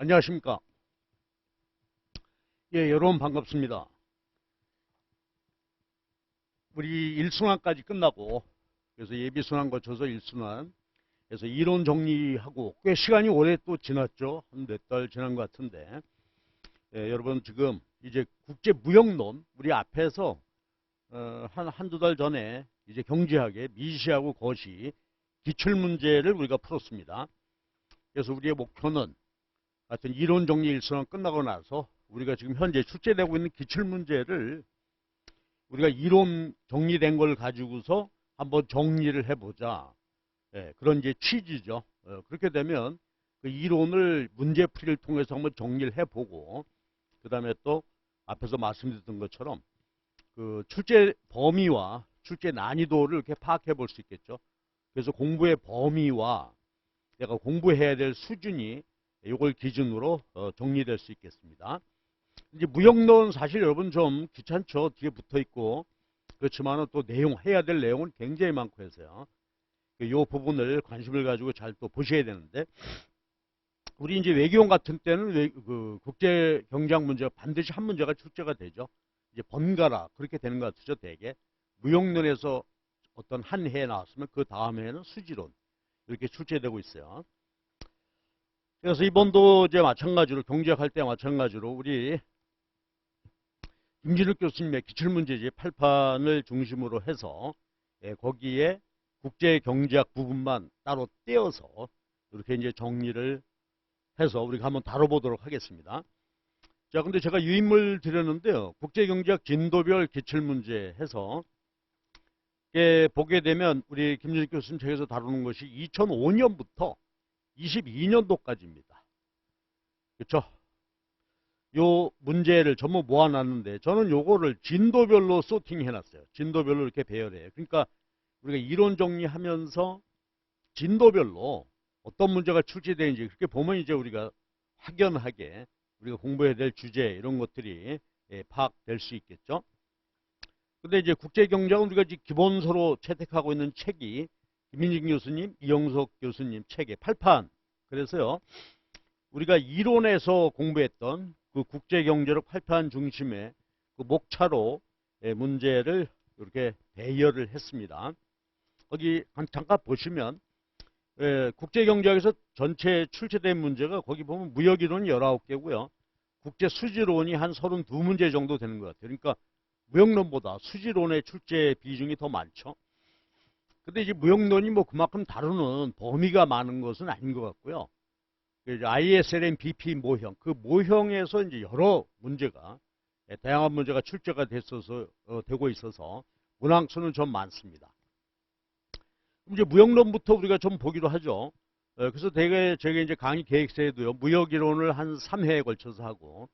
안녕하십니까. 예, 여러분 반갑습니다. 우리 1순환까지 끝나고, 그래서 예비순환 거쳐서 1순환, 그래서 이론 정리하고, 꽤 시간이 오래 또 지났죠. 한 몇 달 지난 것 같은데, 예, 여러분 지금 이제 국제무역론, 우리 앞에서 한두 달 전에 이제 경제학의 미시하고 거시, 기출문제를 우리가 풀었습니다. 그래서 우리의 목표는 하여튼 이론 정리 1순환 끝나고 나서 우리가 지금 현재 출제되고 있는 기출문제를 우리가 이론 정리된 걸 가지고서 한번 정리를 해보자. 예, 그런 이제 취지죠. 그렇게 되면 그 이론을 문제풀이를 통해서 한번 정리를 해보고, 그 다음에 또 앞에서 말씀드렸던 것처럼 그 출제 범위와 출제 난이도를 이렇게 파악해 볼 수 있겠죠. 그래서 공부의 범위와 내가 공부해야 될 수준이 이걸 기준으로 정리될 수 있겠습니다. 이제 무역론 사실 여러분 좀 귀찮죠. 뒤에 붙어 있고. 그렇지만 또 해야 될 내용은 굉장히 많고 해서요. 이 부분을 관심을 가지고 잘 또 보셔야 되는데, 우리 이제 외교원 같은 때는 그 국제 경제학 문제가 반드시 한 문제가 출제가 되죠. 이제 번갈아 그렇게 되는 것 같죠. 대개 무역론에서 어떤 한 해에 나왔으면 그 다음 해에는 수지론 이렇게 출제되고 있어요. 그래서 이번도 이제 마찬가지로 경제학 할 때 마찬가지로 우리 김진욱 교수님의 기출문제집 8판을 중심으로 해서 거기에 국제경제학 부분만 따로 떼어서 이렇게 이제 정리를 해서 우리가 한번 다뤄보도록 하겠습니다. 자, 근데 제가 유인물 드렸는데요. 국제경제학 진도별 기출문제 해서 보게 되면 우리 김진욱 교수님 책에서 다루는 것이 2005년부터 22년도까지입니다. 그렇죠? 요 문제를 전부 모아놨는데 저는 요거를 진도별로 소팅해놨어요. 진도별로 이렇게 배열해요. 그러니까 우리가 이론 정리하면서 진도별로 어떤 문제가 출제되는지 그렇게 보면 이제 우리가 확연하게 우리가 공부해야 될 주제 이런 것들이 파악될 수 있겠죠. 근데 이제 국제경제학은 우리가 지금 기본서로 채택하고 있는 책이 김민진 교수님, 이영석 교수님 책의 8판. 그래서요, 우리가 이론에서 공부했던 그 국제경제력 8판 중심의 그 목차로 문제를 이렇게 배열을 했습니다. 거기 잠깐 보시면 국제경제학에서 전체 출제된 문제가 거기 보면 무역이론이 19개고요. 국제수지론이 한 32문제 정도 되는 것 같아요. 그러니까 무역론보다 수지론의 출제 비중이 더 많죠. 근데 이제 무역론이 뭐 그만큼 다루는 범위가 많은 것은 아닌 것 같고요. ISLM BP 모형, 그 모형에서 이제 여러 문제가, 다양한 문제가 출제가 되고 있어서 문항수는 좀 많습니다. 이제 무역론부터 우리가 좀 보기로 하죠. 그래서 대개 제가 이제 강의 계획서에도요, 무역이론을 한 3회에 걸쳐서 하고,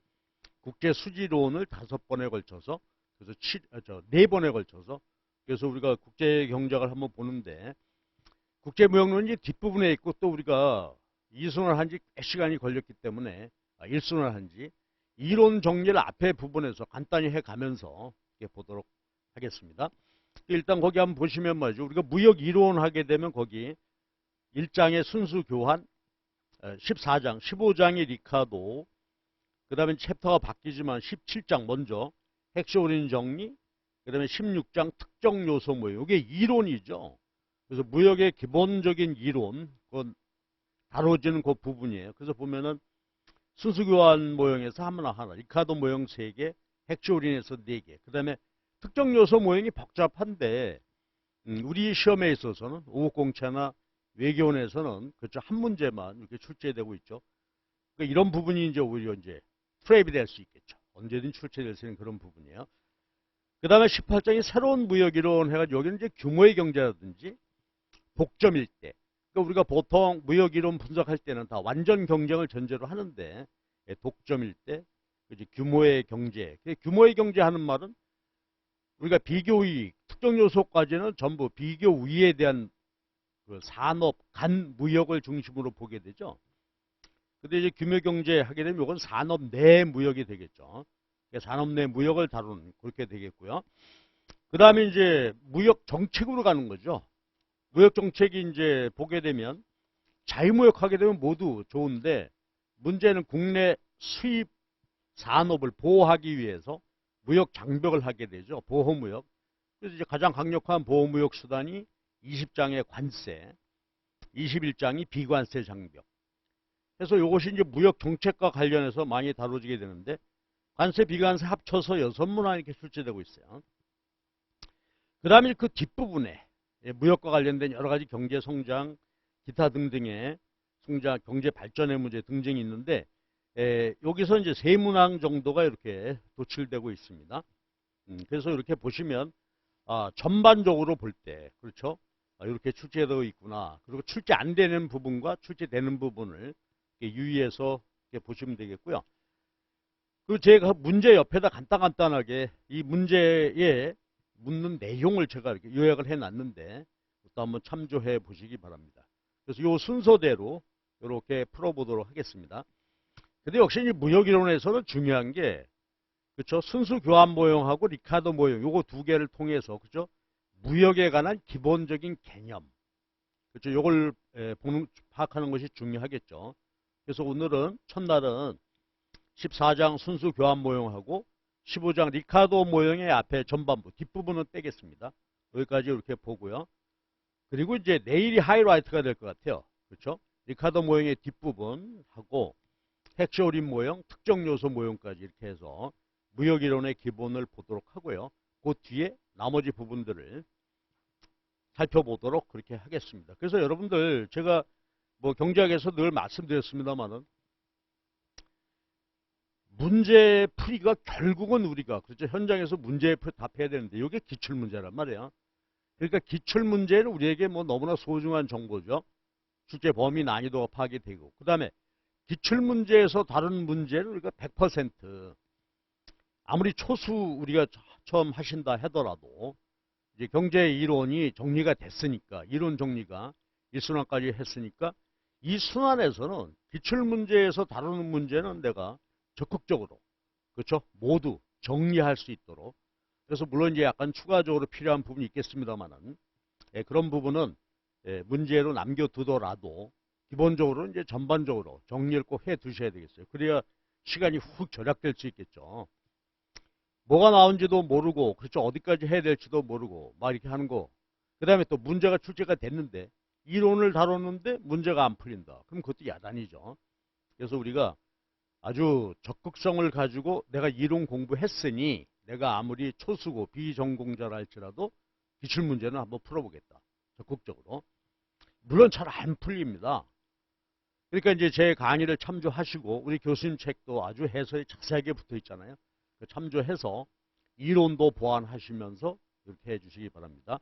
국제수지론을 5번에 걸쳐서, 그래서 4번에 걸쳐서, 그래서 우리가 국제경제학을 한번 보는데, 국제무역론이 뒷부분에 있고 또 우리가 2순환 한지 꽤 시간이 걸렸기 때문에 1순환 한지 이론 정리를 앞에 부분에서 간단히 해가면서 보도록 하겠습니다. 일단 거기 한번 보시면 말이죠. 우리가 무역 이론 하게 되면 거기 1장의 순수 교환, 14장, 15장의 리카도, 그 다음에 챕터가 바뀌지만 17장 먼저 핵쇼린 정리, 그 다음에 16장 특정 요소 모형. 이게 이론이죠. 그래서 무역의 기본적인 이론, 그건 다뤄지는 그 부분이에요. 그래서 보면은 순수교환 모형에서 하나, 리카도 모형 3개, 핵쇼린에서 4개, 그 다음에 특정 요소 모형이 복잡한데 우리 시험에 있어서는 오국공채나 외교원에서는 그렇죠, 한 문제만 이렇게 출제되고 있죠. 그러니까 이런 부분이 이제 오히려 이제 프랩이 될 수 있겠죠. 언제든 출제될 수 있는 그런 부분이에요. 그 다음에 18장이 새로운 무역이론 해가지고 여기는 이제 규모의 경제라든지 독점일 때, 그러니까 우리가 보통 무역이론 분석할 때는 다 완전 경쟁을 전제로 하는데 독점일 때 이제 규모의 경제, 규모의 경제 하는 말은 우리가 비교이익, 특정 요소까지는 전부 비교우위에 대한 그 산업, 간 무역을 중심으로 보게 되죠. 근데 이제 규모경제 하게 되면 이건 산업 내 무역이 되겠죠. 산업 내 무역을 다루는 그렇게 되겠고요. 그 다음에 이제 무역 정책으로 가는 거죠. 무역 정책이 이제 보게 되면 자유무역 하게 되면 모두 좋은데 문제는 국내 수입 산업을 보호하기 위해서 무역 장벽을 하게 되죠. 보호무역. 그래서 이제 가장 강력한 보호무역 수단이 20장의 관세, 21장이 비관세 장벽. 그래서 이것이 이제 무역 정책과 관련해서 많이 다뤄지게 되는데 관세, 비관세 합쳐서 6문항 이렇게 출제되고 있어요. 그 다음에 그 뒷부분에 무역과 관련된 여러 가지 경제 성장, 기타 등등의 성장, 경제 발전의 문제 등등이 있는데 여기서 이제 3문항 정도가 이렇게 도출되고 있습니다. 그래서 이렇게 보시면 전반적으로 볼 때 그렇죠? 이렇게 출제되어 있구나. 그리고 출제 안 되는 부분과 출제되는 부분을 유의해서 이렇게 보시면 되겠고요. 그리고 제가 문제 옆에다 간단하게 이 문제에 묻는 내용을 제가 이렇게 요약을 해놨는데 또 한번 참조해 보시기 바랍니다. 그래서 이 순서대로 이렇게 풀어보도록 하겠습니다. 근데 역시 이 무역이론에서는 중요한 게 그렇죠? 순수 교환 모형하고 리카르도 모형 요거 두 개를 통해서 그렇죠? 무역에 관한 기본적인 개념 그렇죠? 요걸 파악하는 것이 중요하겠죠. 그래서 오늘은 첫날은 14장 순수 교환 모형하고 15장 리카르도 모형의 앞에 전반부 뒷부분은 빼겠습니다. 여기까지 이렇게 보고요. 그리고 이제 내일이 하이라이트가 될 것 같아요. 그렇죠? 리카르도 모형의 뒷부분하고 핵쇼림 모형, 특정 요소 모형까지 이렇게 해서 무역이론의 기본을 보도록 하고요. 그 뒤에 나머지 부분들을 살펴보도록 그렇게 하겠습니다. 그래서 여러분들 제가 뭐 경제학에서 늘 말씀드렸습니다만은 문제 풀이가 결국은 우리가 그렇죠 현장에서 문제에 답해야 되는데 이게 기출 문제란 말이에요. 그러니까 기출 문제는 우리에게 뭐 너무나 소중한 정보죠. 출제 범위 난이도가 파악이 되고 그 다음에 기출 문제에서 다른 문제는 우리가 100% 아무리 초수 우리가 처음 하신다 하더라도 이제 경제 이론이 정리가 됐으니까 이론 정리가 1순환까지 했으니까 이 순환에서는 기출 문제에서 다루는 문제는 내가 적극적으로 그렇죠 모두 정리할 수 있도록 그래서 물론 이제 약간 추가적으로 필요한 부분이 있겠습니다만은 그런 부분은 문제로 남겨두더라도 기본적으로 이제 전반적으로 정리를 꼭 해 두셔야 되겠어요. 그래야 시간이 훅 절약될 수 있겠죠. 뭐가 나온지도 모르고 그렇죠 어디까지 해야 될지도 모르고 막 이렇게 하는 거. 그 다음에 또 문제가 출제가 됐는데 이론을 다뤘는데 문제가 안 풀린다. 그럼 그것도 야단이죠. 그래서 우리가 아주 적극성을 가지고 내가 이론 공부했으니 내가 아무리 초수고 비전공자라 할지라도 기출문제는 한번 풀어보겠다. 적극적으로. 물론 잘 안 풀립니다. 그러니까 이제 제 강의를 참조하시고 우리 교수님 책도 아주 해설이 자세하게 붙어 있잖아요. 참조해서 이론도 보완하시면서 이렇게 해주시기 바랍니다.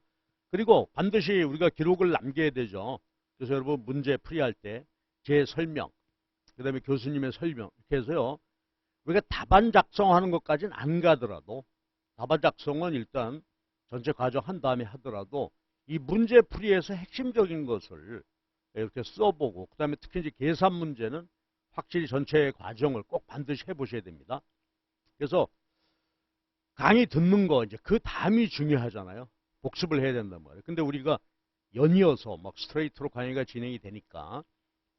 그리고 반드시 우리가 기록을 남겨야 되죠. 그래서 여러분 문제 풀이할 때 제 설명, 그 다음에 교수님의 설명 이렇게 해서요. 우리가 답안 작성하는 것까지는 안 가더라도 답안 작성은 일단 전체 과정 한 다음에 하더라도 이 문제 풀이에서 핵심적인 것을 이렇게 써보고 그 다음에 특히 이제 계산 문제는 확실히 전체 과정을 꼭 반드시 해보셔야 됩니다. 그래서 강의 듣는 거 이제 그 다음이 중요하잖아요. 복습을 해야 된단 말이에요. 근데 우리가 연이어서 막 스트레이트로 강의가 진행이 되니까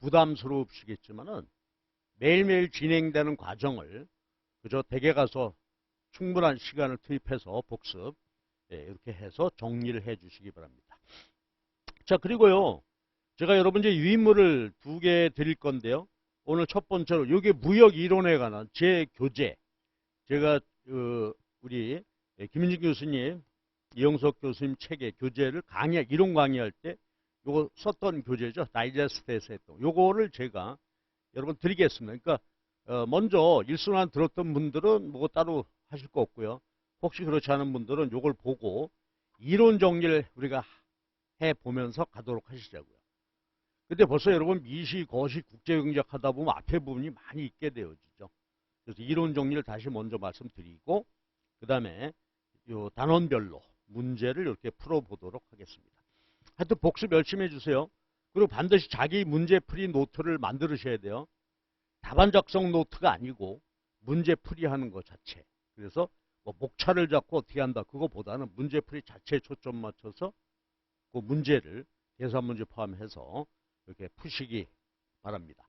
부담스러우시겠지만은 매일매일 진행되는 과정을 그저 댁에 가서 충분한 시간을 투입해서 복습 이렇게 해서 정리를 해 주시기 바랍니다. 자 그리고요 제가 여러분 이제 유인물을 2개 드릴 건데요. 오늘 첫 번째로 이게 무역 이론에 관한 제 교재 제가 우리 김인진 교수님 이영석 교수님 책의 교재를 이론 강의할 때 요거 썼던 교재죠. 다이제스트에서 했던 요거를 제가 여러분 드리겠습니다. 그러니까 먼저 일순환 들었던 분들은 뭐 따로 하실 거 없고요. 혹시 그렇지 않은 분들은 요걸 보고 이론 정리를 우리가 해보면서 가도록 하시자고요. 근데 벌써 여러분 미시, 거시, 국제경제학 하다 보면 앞에 부분이 많이 있게 되어지죠. 그래서 이론 정리를 다시 먼저 말씀드리고 그 다음에 요 단원별로 문제를 이렇게 풀어보도록 하겠습니다. 하여튼 복습 열심히 해주세요. 그리고 반드시 자기 문제풀이 노트를 만드셔야 돼요. 답안 작성 노트가 아니고 문제풀이하는 것 자체. 그래서 뭐 목차를 잡고 어떻게 한다 그거보다는 문제풀이 자체에 초점 맞춰서 그 문제를 계산 문제 포함해서 이렇게 푸시기 바랍니다.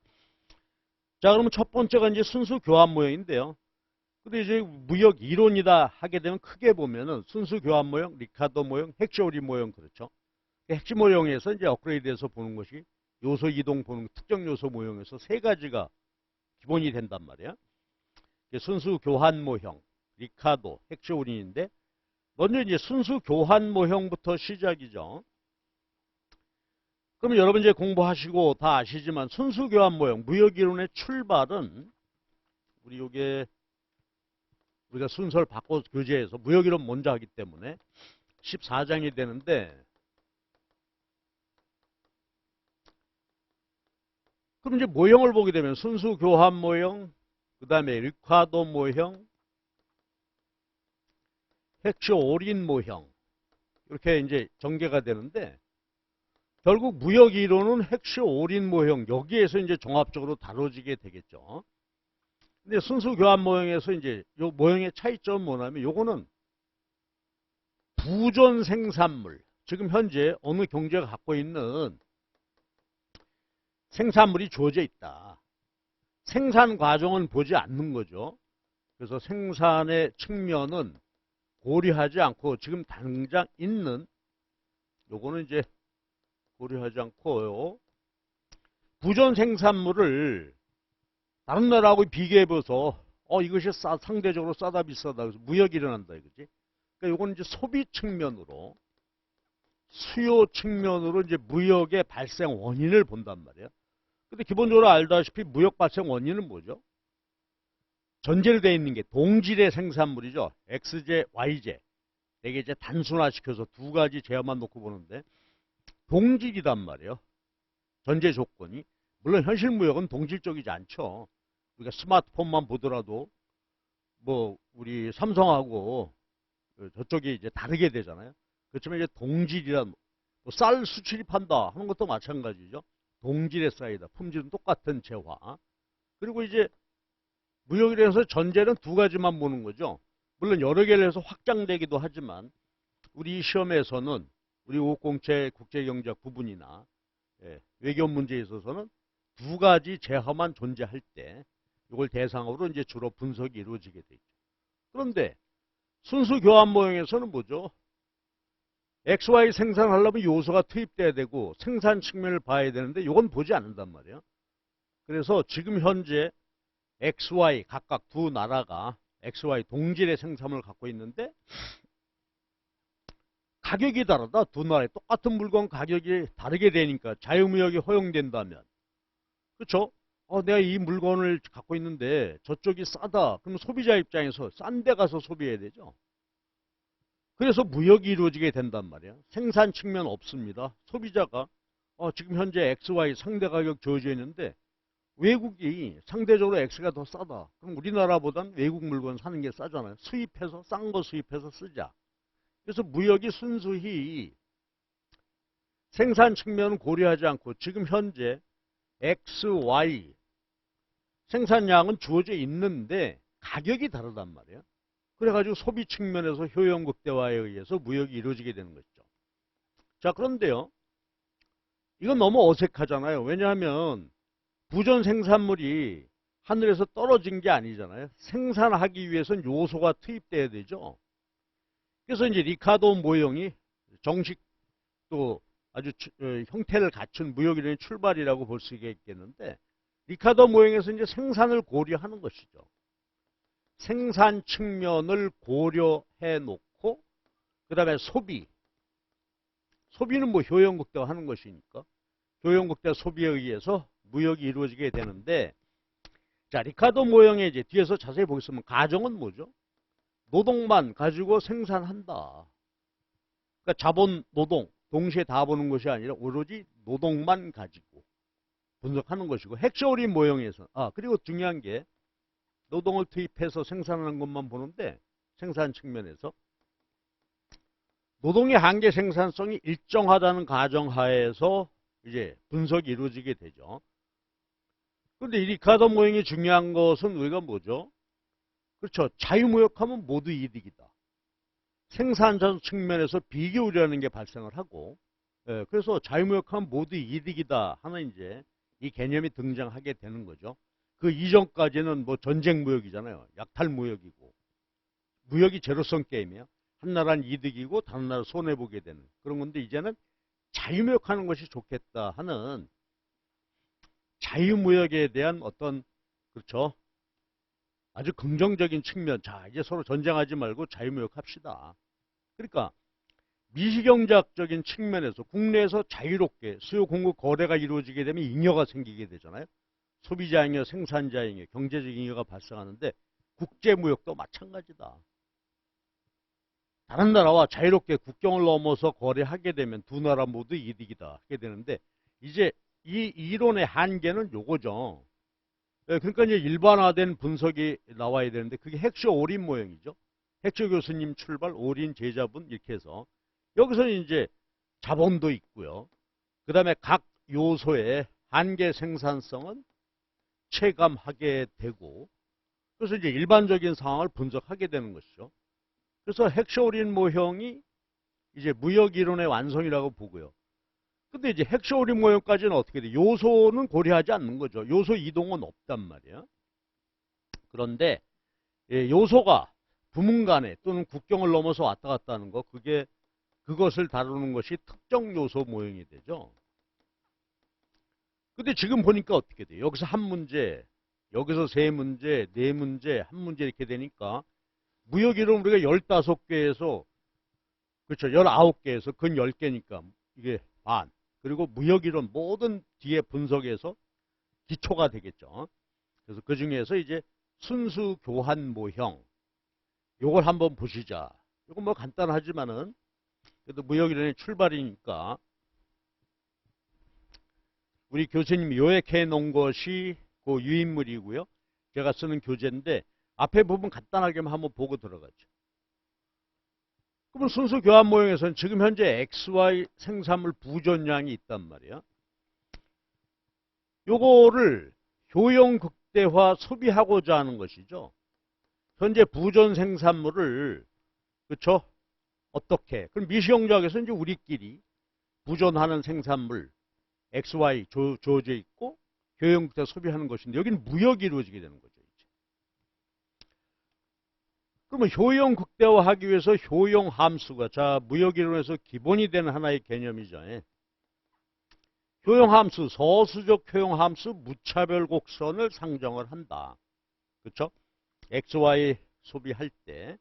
자, 그러면 첫 번째가 이제 순수 교환 모형인데요. 근데 이제 무역 이론이다 하게 되면 크게 보면은 순수 교환 모형, 리카도 모형, 핵쇼리 모형 그렇죠. 핵심 모형에서 이제 업그레이드해서 보는 것이 요소 이동 보는 특정 요소 모형에서 세 가지가 기본이 된단 말이야. 순수 교환 모형, 리카도, 핵쇼린인데 먼저 이제 순수 교환 모형부터 시작이죠. 그러면 여러분 이제 공부하시고 다 아시지만 순수 교환 모형, 무역 이론의 출발은 우리 요게 우리가 순서를 바꿔 교재에서 무역 이론 먼저 하기 때문에 14장이 되는데 그럼 이제 모형을 보게 되면 순수 교환 모형, 그 다음에 리카도 모형, 핵쇼 올인 모형 이렇게 이제 전개가 되는데 결국 무역 이론은 핵쇼 올인 모형 여기에서 이제 종합적으로 다뤄지게 되겠죠. 근데 순수 교환 모형에서 이제 요 모형의 차이점은 뭐냐면 요거는 부존 생산물 지금 현재 어느 경제가 갖고 있는 생산물이 주어져 있다. 생산 과정은 보지 않는 거죠. 그래서 생산의 측면은 고려하지 않고 지금 당장 있는 요거는 이제 고려하지 않고요. 부존 생산물을 다른 나라하고 비교해봐서 이것이 상대적으로 싸다 비싸다 그래서 무역이 일어난다 이거지. 그러니까 요거는 이제 소비 측면으로 수요 측면으로 이제 무역의 발생 원인을 본단 말이에요. 근데 기본적으로 알다시피 무역 발생 원인은 뭐죠? 전제되어 있는 게 동질의 생산물이죠. X제, Y제. 이게 이제 단순화시켜서 두 가지 제어만 놓고 보는데 동질이단 말이에요. 전제 조건이. 물론 현실 무역은 동질적이지 않죠. 우리가 스마트폰만 보더라도 뭐 우리 삼성하고 저쪽이 이제 다르게 되잖아요. 그렇지만 이제 동질이란 뭐 쌀 수출입한다 하는 것도 마찬가지죠. 동질의 쌀이다. 품질은 똑같은 재화. 그리고 이제 무역이라서 전제는 두 가지만 보는 거죠. 물론 여러 개를 해서 확장되기도 하지만 우리 시험에서는 우리 5공채 국제경제학 부분이나 외교 문제에 있어서는 두 가지 재화만 존재할 때 이걸 대상으로 이제 주로 분석이 이루어지게 되죠. 그런데 순수 교환 모형에서는 뭐죠? XY 생산하려면 요소가 투입돼야 되고 생산 측면을 봐야 되는데 이건 보지 않는단 말이에요. 그래서 지금 현재 XY 각각 두 나라가 XY 동질의 생산을 갖고 있는데 가격이 다르다. 두 나라의 똑같은 물건 가격이 다르게 되니까 자유무역이 허용된다면 그렇죠? 내가 이 물건을 갖고 있는데 저쪽이 싸다. 그럼 소비자 입장에서 싼 데 가서 소비해야 되죠. 그래서 무역이 이루어지게 된단 말이에요. 생산 측면 없습니다. 소비자가 지금 현재 XY 상대 가격 주어져 있는데 외국이 상대적으로 X가 더 싸다. 그럼 우리나라보단 외국 물건 사는 게 싸잖아요. 수입해서 싼 거 수입해서 쓰자. 그래서 무역이 순수히 생산 측면은 고려하지 않고 지금 현재 X, Y 생산량은 주어져 있는데 가격이 다르단 말이에요. 그래가지고 소비 측면에서 효용 극대화에 의해서 무역이 이루어지게 되는 것이죠. 자, 그런데요. 이건 너무 어색하잖아요. 왜냐하면 부존 생산물이 하늘에서 떨어진 게 아니잖아요. 생산하기 위해서는 요소가 투입돼야 되죠. 그래서 이제 리카도 모형이 정식 또 아주 형태를 갖춘 무역이론의 출발이라고 볼 수 있겠는데 리카도 모형에서 이제 생산을 고려하는 것이죠. 생산 측면을 고려해 놓고 그다음에 소비는 뭐 효용 극대화 하는 것이니까 효용 극대화 소비에 의해서 무역이 이루어지게 되는데 자, 리카도 모형의 이제 뒤에서 자세히 보겠습니다. 가정은 뭐죠? 노동만 가지고 생산한다. 그러니까 자본, 노동 동시에 다 보는 것이 아니라 오로지 노동만 가지고 분석하는 것이고 핵쇼린 모형에서 그리고 중요한 게 노동을 투입해서 생산하는 것만 보는데 생산 측면에서 노동의 한계 생산성이 일정하다는 가정하에서 이제 분석이 이루어지게 되죠. 그런데 이 리카도 모형이 중요한 것은 우리가 뭐죠? 그렇죠. 자유무역하면 모두 이득이다. 생산자 측면에서 비교율이라는 게 발생을 하고 그래서 자유무역하면 모두 이득이다 하는 이제 이 개념이 등장하게 되는 거죠. 그 이전까지는 뭐 전쟁 무역이잖아요. 약탈 무역이고. 무역이 제로섬 게임이에요. 한 나라는 이득이고 다른 나라 손해보게 되는 그런 건데 이제는 자유무역하는 것이 좋겠다 하는 자유무역에 대한 어떤 그렇죠. 아주 긍정적인 측면. 자, 이제 서로 전쟁하지 말고 자유무역합시다. 그러니까 미시경제학적인 측면에서 국내에서 자유롭게 수요 공급 거래가 이루어지게 되면 잉여가 생기게 되잖아요. 소비자 잉여, 생산자 잉여, 경제적 잉여가 발생하는데 국제무역도 마찬가지다. 다른 나라와 자유롭게 국경을 넘어서 거래하게 되면 두 나라 모두 이득이다 하게 되는데 이제 이 이론의 한계는 요거죠. 그러니까 이제 일반화된 분석이 나와야 되는데 그게 핵쇼 올인 모형이죠. 핵쇼 교수님 출발, 올인 제자분 이렇게 해서 여기서는 이제 자본도 있고요. 그 다음에 각 요소의 한계 생산성은 체감하게 되고 그래서 이제 일반적인 상황을 분석하게 되는 것이죠. 그래서 핵쇼올인 모형이 이제 무역이론의 완성이라고 보고요. 근데 이제 핵쇼올인 모형까지는 어떻게 돼? 요소는 고려하지 않는 거죠. 요소 이동은 없단 말이에요. 그런데 요소가 부문 간에 또는 국경을 넘어서 왔다 갔다 하는 거 그것을 다루는 것이 특정 요소 모형이 되죠. 근데 지금 보니까 어떻게 돼요? 여기서 한 문제, 여기서 세 문제, 네 문제, 한 문제 이렇게 되니까 무역이론 우리가 15개에서 그렇죠. 19개에서 근 10개니까 이게 반. 그리고 무역이론 모든 뒤에 분석에서 기초가 되겠죠. 그래서 그 중에서 이제 순수 교환 모형 요걸 한번 보시자. 이건 뭐 간단하지만은 그래도 무역이론의 출발이니까 우리 교수님이 요약해 놓은 것이 그 유인물이고요. 제가 쓰는 교재인데 앞에 부분 간단하게만 한번 보고 들어가죠. 그러면 순수 교환 모형에서는 지금 현재 XY 생산물 부존량이 있단 말이에요. 요거를 효용 극대화 소비하고자 하는 것이죠. 현재 부존 생산물을 그렇죠? 어떻게? 그럼 미시경제학에서 이제 우리끼리 부존하는 생산물 XY 주어져 있고 효용 극대화 소비하는 것인데 여기는 무역이 이루어지게 되는 거죠. 그러면 효용 극대화하기 위해서 효용 함수가 자 무역이론에서 기본이 되는 하나의 개념이죠. 효용 함수, 서수적 효용 함수 무차별 곡선을 상정을 한다. 그렇죠? XY 소비할 때.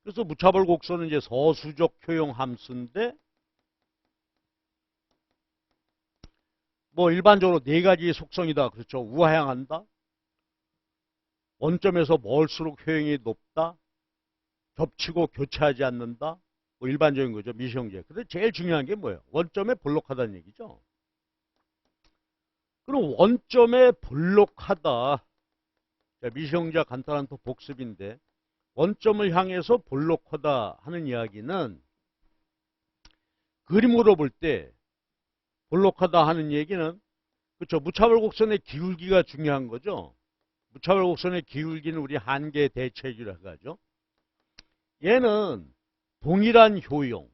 그래서 무차별 곡선은 이제 서수적 효용 함수인데 뭐 일반적으로 네 가지 속성이다. 그렇죠? 우하향한다. 원점에서 멀수록 효용이 높다. 겹치고 교차하지 않는다. 뭐 일반적인 거죠. 미시경제. 근데 제일 중요한 게 뭐예요? 원점에 볼록하다는 얘기죠. 그럼 원점에 볼록하다. 미시경제 간단한 또 복습인데 원점을 향해서 볼록하다 하는 이야기는 그림으로 볼 때 볼록하다 하는 얘기는 그렇죠. 무차별 곡선의 기울기가 중요한 거죠. 무차별 곡선의 기울기는 우리 한계 대체율이라고 하죠. 얘는 동일한 효용,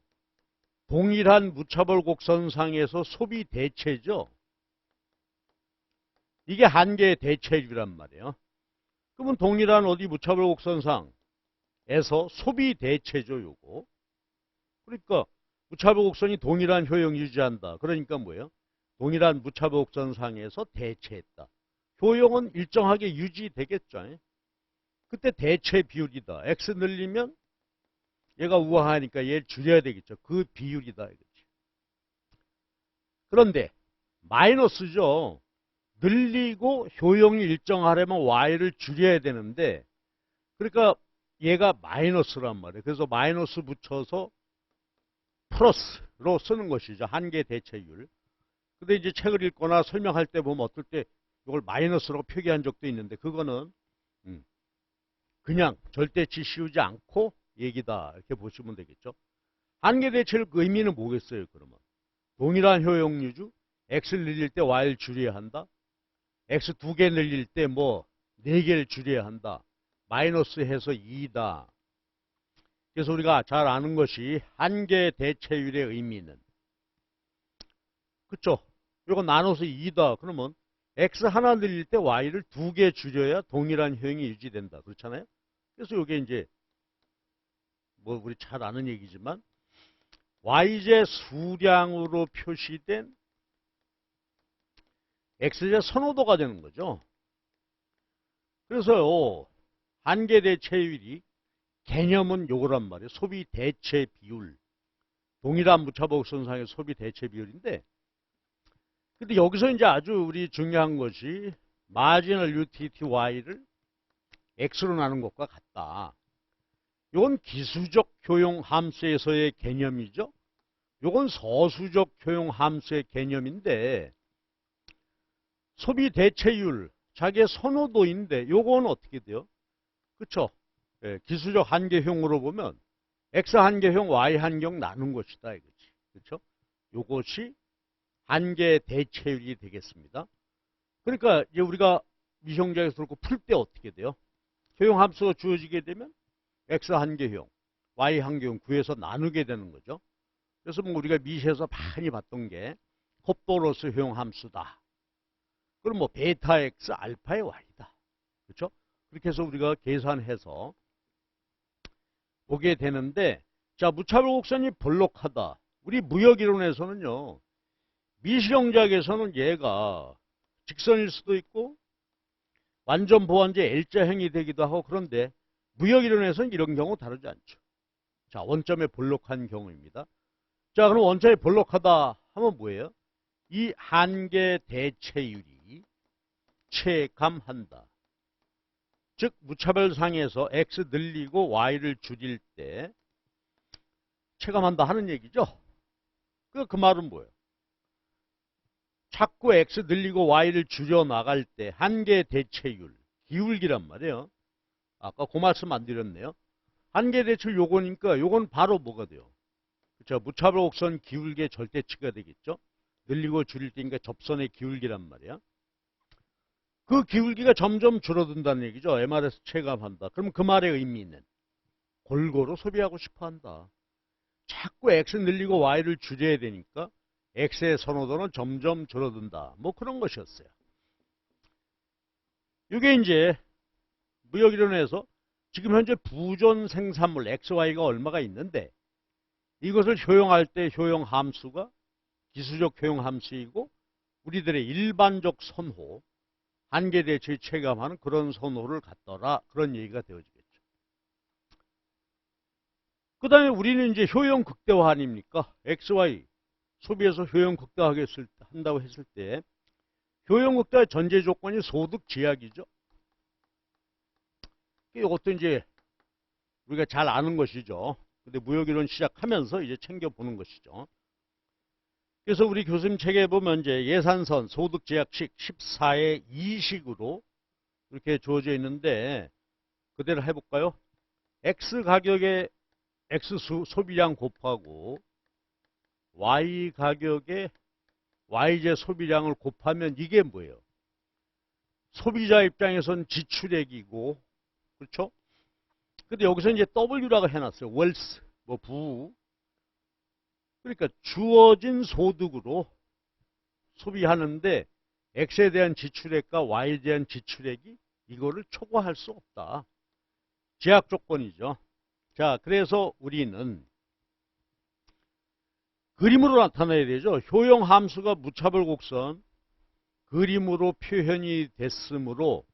동일한 무차별 곡선상에서 소비 대체죠. 이게 한계의 대체율이란 말이에요. 그러면 동일한 어디 무차별 곡선상에서 소비 대체죠, 요거. 그러니까 무차별 곡선이 동일한 효용 유지한다. 그러니까 뭐예요? 동일한 무차별 곡선상에서 대체했다. 효용은 일정하게 유지되겠죠. 그때 대체 비율이다. X 늘리면 얘가 우하하니까 얘를 줄여야 되겠죠. 그 비율이다. 이거지. 그런데 마이너스죠. 늘리고 효용이 일정하려면 Y를 줄여야 되는데 그러니까 얘가 마이너스란 말이에요. 그래서 마이너스 붙여서 플러스로 쓰는 것이죠. 한계 대체율. 근데 이제 책을 읽거나 설명할 때 보면 어떨 때 이걸 마이너스로 표기한 적도 있는데 그거는 그냥 절대치 씌우지 않고 얘기다. 이렇게 보시면 되겠죠. 한계 대체율 그 의미는 뭐겠어요, 그러면? 동일한 효용 유주, X를 늘릴 때 Y를 줄여야 한다. X 2개 늘릴 때 뭐 4개를 줄여야 한다. 마이너스 해서 2다. 그래서 우리가 잘 아는 것이 한계 대체율의 의미는 그렇죠. 이거 나눠서 2다. 그러면 X 하나 늘릴 때 Y를 2개 줄여야 동일한 효용이 유지된다. 그렇잖아요? 그래서 이게 이제 뭐 우리 잘 아는 얘기지만 Y제 수량으로 표시된 X제 선호도가 되는 거죠. 그래서요, 한계 대체율이 개념은 요거란 말이에요. 소비 대체 비율. 동일한 무차복선상의 소비 대체 비율인데, 근데 여기서 이제 아주 우리 중요한 것이 마지널 유틸리티 Y를 X로 나눈 것과 같다. 이건 기수적 효용 함수에서의 개념이죠. 이건 서수적 효용 함수의 개념인데 소비 대체율, 자기의 선호도인데 요건 어떻게 돼요? 그렇죠? 예, 기수적 한계형으로 보면 X 한계형, Y 한계형 나눈 것이다 이거지. 그렇죠? 요것이 한계 대체율이 되겠습니다. 그러니까 이제 우리가 미시험장에서 그렇고 풀 때 어떻게 돼요? 효용 함수가 주어지게 되면 X 한계형, Y 한계형 구해서 나누게 되는 거죠. 그래서 뭐 우리가 미시에서 많이 봤던 게 곱도로스 효용 함수다. 그럼 뭐 베타 X 알파의 Y다. 그렇죠? 그렇게 해서 우리가 계산해서 보게 되는데, 자, 무차별 곡선이 볼록하다. 우리 무역이론에서는요, 미시경작에서는 얘가 직선일 수도 있고 완전 보완제 L자형이 되기도 하고, 그런데 무역이론에서는 이런 경우 다루지 않죠. 자, 원점에 볼록한 경우입니다. 자, 그럼 원점에 볼록하다 하면 뭐예요? 이 한계 대체율이 체감한다. 즉 무차별상에서 X 늘리고 Y를 줄일 때 체감한다 하는 얘기죠. 그 말은 뭐예요? 자꾸 X 늘리고 Y를 줄여 나갈 때 한계 대체율, 기울기란 말이에요. 아까 그 말씀 안 드렸네요. 한계 대체율 요거니까 요건 바로 뭐가 돼요? 그렇죠? 무차별 곡선 기울기의 절대치가 되겠죠. 늘리고 줄일 때니까 접선의 기울기란 말이야. 그 기울기가 점점 줄어든다는 얘기죠. MR에서 체감한다. 그럼 그 말의 의미는 골고루 소비하고 싶어한다. 자꾸 X 늘리고 Y를 줄여야 되니까 X의 선호도는 점점 줄어든다. 뭐 그런 것이었어요. 이게 이제 무역이론에서 지금 현재 부존 생산물 XY가 얼마가 있는데 이것을 효용할 때 효용 함수가 기수적 효용 함수이고 우리들의 일반적 선호, 한계 대체에 체감하는 그런 선호를 갖더라. 그런 얘기가 되어지겠죠. 그 다음에 우리는 이제 효용 극대화 아닙니까? XY 소비에서 효용 극대화한다고 했을 때 효용 극대화 전제 조건이 소득 제약이죠. 이것도 이제 우리가 잘 아는 것이죠. 근데 무역이론 시작하면서 이제 챙겨보는 것이죠. 그래서 우리 교수님 책에 보면 이제 예산선 소득 제약식 14의 2식으로 이렇게 주어져 있는데 그대로 해볼까요? X 가격에 X 소비량 곱하고 Y 가격에 Y제 소비량을 곱하면 이게 뭐예요? 소비자 입장에선 지출액이고, 그렇죠? 근데 여기서 이제 W라고 해놨어요. 웰스, 뭐 부. 그러니까 주어진 소득으로 소비하는데 X에 대한 지출액과 Y에 대한 지출액이 이거를 초과할 수 없다. 제약 조건이죠. 자, 그래서 우리는 그림으로 나타내야 되죠. 효용 함수가 무차별 곡선 그림으로 표현이 됐으므로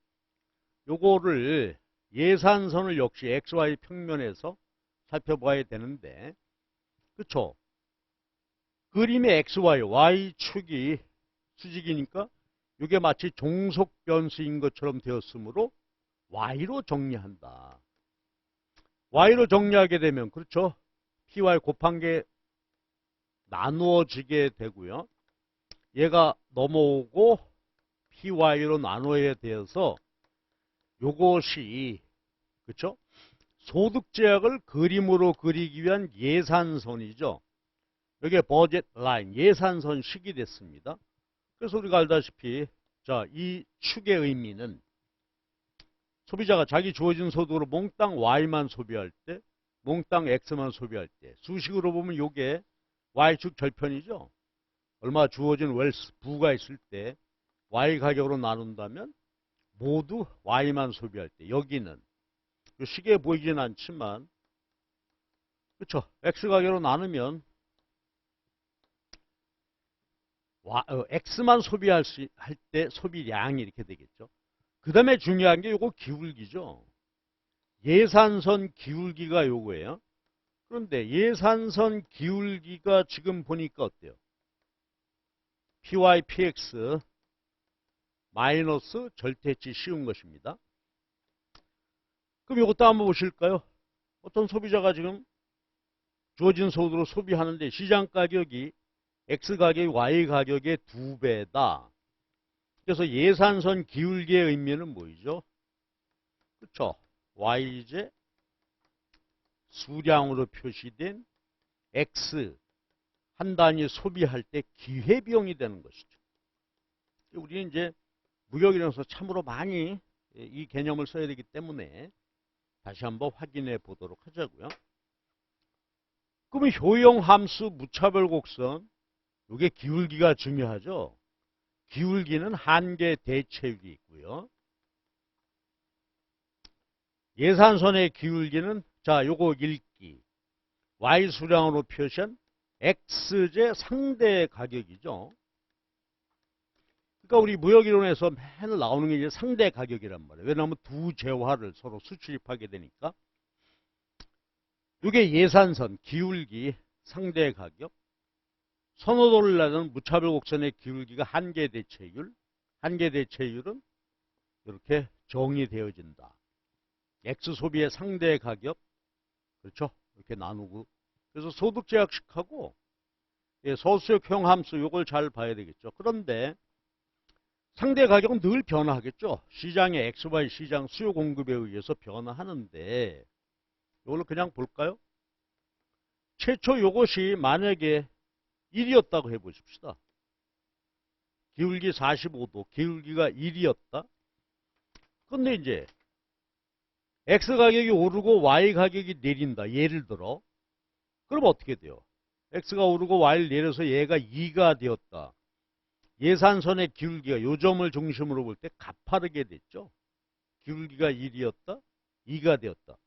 요거를 예산선을 역시 XY 평면에서 살펴봐야 되는데, 그렇죠? 그림의 XY, Y축이 수직이니까 이게 마치 종속 변수인 것처럼 되었으므로 Y로 정리한다. Y로 정리하게 되면 그렇죠? PY 곱한 게 나누어지게 되고요. 얘가 넘어오고 PY로 나눠야 되어서 요것이 그렇죠? 소득 제약을 그림으로 그리기 위한 예산선이죠. 여기에 버젯 라인, 예산선식이 됐습니다. 그래서 우리가 알다시피 자, 이 축의 의미는 소비자가 자기 주어진 소득으로 몽땅 Y만 소비할 때, 몽땅 X만 소비할 때, 수식으로 보면 이게 Y축 절편이죠. 얼마 주어진 웰스, 부가 있을 때 Y 가격으로 나눈다면 모두 Y만 소비할 때 여기는 시계에 보이진 않지만 그렇죠. X 가격으로 나누면 X만 소비할 때 소비량이 이렇게 되겠죠. 그 다음에 중요한 게 요거 기울기죠. 예산선 기울기가 요거예요. 그런데 예산선 기울기가 지금 보니까 어때요? PY, PX 마이너스 절대치 씌운 것입니다. 그럼 이것도 한번 보실까요? 어떤 소비자가 지금 주어진 소득으로 소비하는데 시장 가격이 X 가격이 Y 가격의 2배다. 그래서 예산선 기울기의 의미는 뭐죠? 그렇죠. Y제 수량으로 표시된 X 한 단위 소비할 때 기회비용이 되는 것이죠. 우리는 이제 무역이라서 참으로 많이 이 개념을 써야 되기 때문에 다시 한번 확인해 보도록 하자고요. 그러면 효용함수 무차별 곡선 이게 기울기가 중요하죠. 기울기는 한계 대체율이 있고요. 예산선의 기울기는 자 요거 읽기 Y 수량으로 표시한 X제 상대 가격이죠. 그러니까 우리 무역이론에서 맨날 나오는 게 이제 상대 가격이란 말이에요. 왜냐하면 두 재화를 서로 수출입하게 되니까. 이게 예산선, 기울기, 상대 가격. 선호도를 내는 무차별 곡선의 기울기가 한계 대체율. 한계 대체율은 이렇게 정의되어진다. X 소비의 상대 가격. 그렇죠? 이렇게 나누고. 그래서 소득제약식하고 서수역형 함수 이걸 잘 봐야 되겠죠. 그런데 상대 가격은 늘 변화하겠죠. 시장의 XY 시장 수요 공급에 의해서 변화하는데 이걸 그냥 볼까요? 최초 이것이 만약에 1이었다고 해보십시다. 기울기 45도, 기울기가 1이었다. 근데 이제 X 가격이 오르고 Y 가격이 내린다. 예를 들어. 그럼 어떻게 돼요? X가 오르고 Y를 내려서 얘가 2가 되었다. 예산선의 기울기가 요 점을 중심으로 볼 때 가파르게 됐죠. 기울기가 1이었다. 2가 되었다.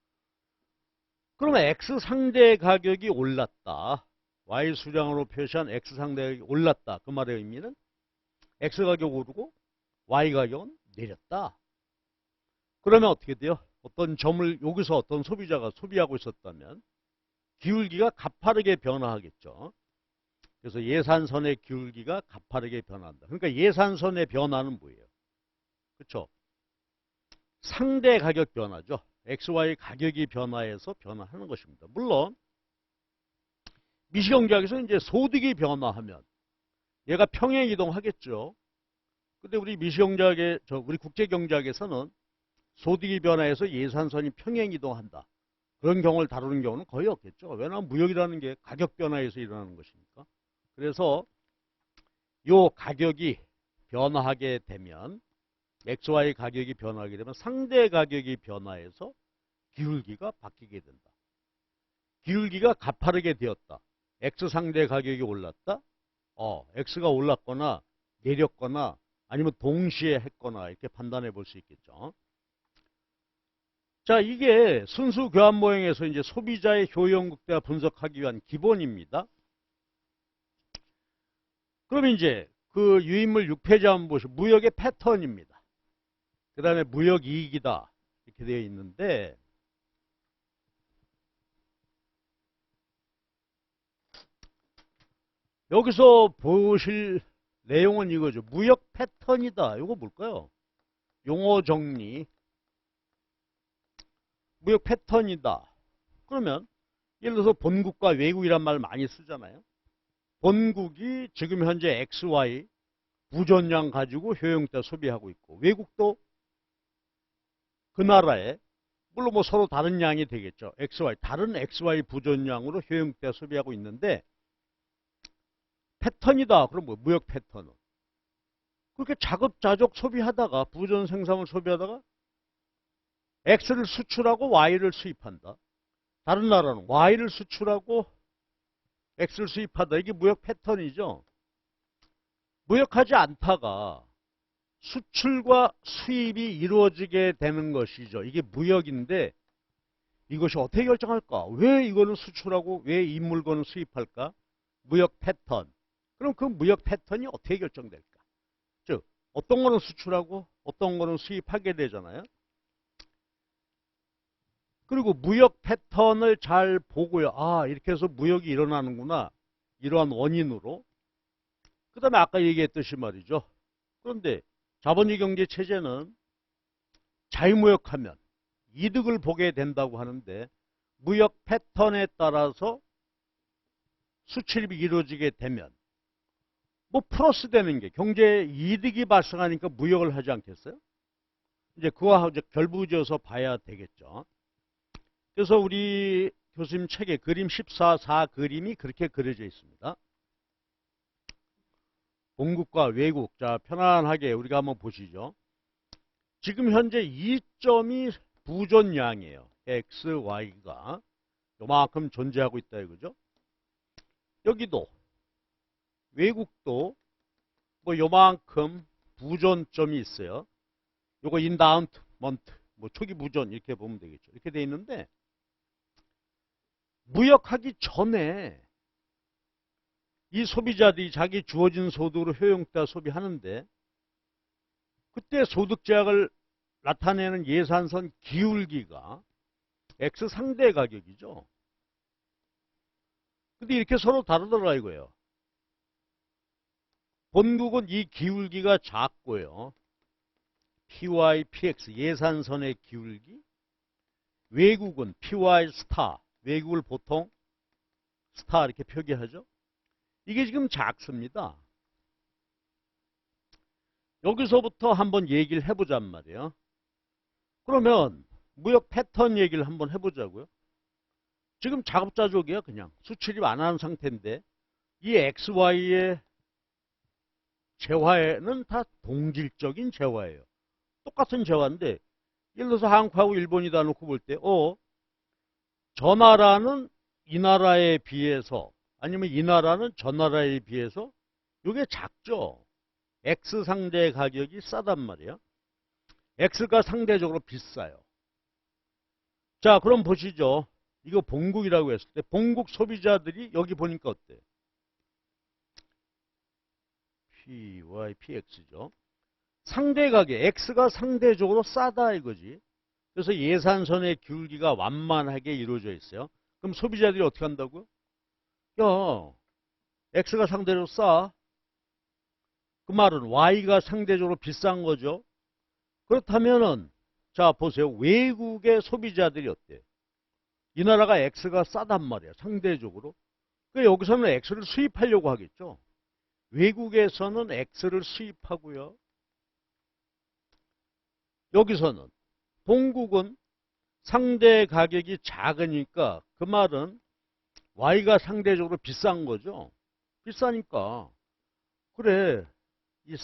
그러면 X 상대 가격이 올랐다. Y 수량으로 표시한 X 상대 가격이 올랐다. 그 말의 의미는 X 가격 오르고 Y 가격은 내렸다. 그러면 어떻게 돼요? 어떤 점을 여기서 어떤 소비자가 소비하고 있었다면 기울기가 가파르게 변화하겠죠. 그래서 예산선의 기울기가 가파르게 변한다. 그러니까 예산선의 변화는 뭐예요? 그렇죠? 상대 가격 변화죠. XY 가격이 변화해서 변화하는 것입니다. 물론 미시경제학에서 이제 소득이 변화하면 얘가 평행 이동하겠죠. 근데 우리 미시경제학의 우리 국제경제학에서는 소득이 변화해서 예산선이 평행 이동한다. 그런 경우를 다루는 경우는 거의 없겠죠. 왜냐하면 무역이라는 게 가격 변화에서 일어나는 것이니까. 그래서 요 가격이 변화하게 되면 XY 가격이 변화하게 되면 상대 가격이 변화해서 기울기가 바뀌게 된다. 기울기가 가파르게 되었다. X 상대 가격이 올랐다. X가 올랐거나 내렸거나 아니면 동시에 했거나 이렇게 판단해 볼 수 있겠죠. 자, 이게 순수 교환 모형에서 이제 소비자의 효용 극대화 분석하기 위한 기본입니다. 그럼 이제 그 유인물 6페이지 한번 보시면 무역의 패턴입니다. 그 다음에 무역 이익이다. 이렇게 되어 있는데 여기서 보실 내용은 이거죠. 무역 패턴이다. 이거 뭘까요? 용어 정리. 무역 패턴이다. 그러면 예를 들어서 본국과 외국이란 말 많이 쓰잖아요. 본국이 지금 현재 XY 부전량 가지고 효용때 소비하고 있고 외국도 그 나라에 물론 뭐 서로 다른 양이 되겠죠. XY 다른 XY 부전량으로 효용때 소비하고 있는데 패턴이다. 그럼 뭐 무역 패턴은 그렇게 자급자족 소비하다가 부전 생산을 소비하다가 X를 수출하고 Y를 수입한다. 다른 나라는 Y를 수출하고 X를 수입하다. 이게 무역 패턴이죠. 무역하지 않다가 수출과 수입이 이루어지게 되는 것이죠. 이게 무역인데 이것이 어떻게 결정할까? 왜 이거는 수출하고 왜 이 물건을 수입할까? 무역 패턴. 그럼 그 무역 패턴이 어떻게 결정될까? 즉 어떤 거는 수출하고 어떤 거는 수입하게 되잖아요. 그리고 무역 패턴을 잘 보고요. 아, 이렇게 해서 무역이 일어나는구나. 이러한 원인으로. 그 다음에 아까 얘기했듯이 말이죠. 그런데 자본주의 경제 체제는 자유무역하면 이득을 보게 된다고 하는데 무역 패턴에 따라서 수출입이 이루어지게 되면 뭐 플러스 되는 게 경제에 이득이 발생하니까 무역을 하지 않겠어요? 이제 그와 이제 결부지어서 봐야 되겠죠. 그래서 우리 교수님 책에 그림 14 그림이 그렇게 그려져 있습니다. 본국과 외국. 자, 편안하게 우리가 한번 보시죠. 지금 현재 2점이 부존량이에요. X, Y가 요만큼 존재하고 있다 이거죠. 여기도 외국도 뭐 요만큼 부존점이 있어요. 요거 인다운먼트 뭐 초기 부존 이렇게 보면 되겠죠. 이렇게 돼 있는데 무역하기 전에 이 소비자들이 자기 주어진 소득으로 효용따 소비하는데 그때 소득 제약을 나타내는 예산선 기울기가 X 상대 가격이죠. 근데 이렇게 서로 다르더라 이거예요. 본국은 이 기울기가 작고요. PY, PX 예산선의 기울기. 외국은 PY 스타. 외국을 보통 스타 이렇게 표기하죠. 이게 지금 작습니다. 여기서부터 한번 얘기를 해보잔 말이에요. 그러면 무역 패턴 얘기를 한번 해보자고요. 지금 자급자족이야 그냥. 수출입 안 하는 상태인데 이 XY의 재화에는 다 동질적인 재화예요. 똑같은 재화인데 예를 들어서 한국하고 일본이다 놓고 볼 때 저 나라는 이 나라에 비해서 아니면 이 나라는 저 나라에 비해서 이게 작죠. X 상대 가격이 싸단 말이에요. X가 상대적으로 비싸요. 자, 그럼 보시죠. 이거 본국이라고 했을 때 본국 소비자들이 여기 보니까 어때? PY, PX죠. 상대 가격, X가 상대적으로 싸다 이거지. 그래서 예산선의 기울기가 완만하게 이루어져 있어요. 그럼 소비자들이 어떻게 한다고요? 야, X가 상대적으로 싸. 그 말은 Y가 상대적으로 비싼 거죠. 그렇다면은 자 보세요. 외국의 소비자들이 어때? 이 나라가 X가 싸단 말이야. 상대적으로. 그러니까 여기서는 X를 수입하려고 하겠죠. 외국에서는 X를 수입하고요. 여기서는 본국은 상대 가격이 작으니까 그 말은 Y가 상대적으로 비싼 거죠. 비싸니까 그래 이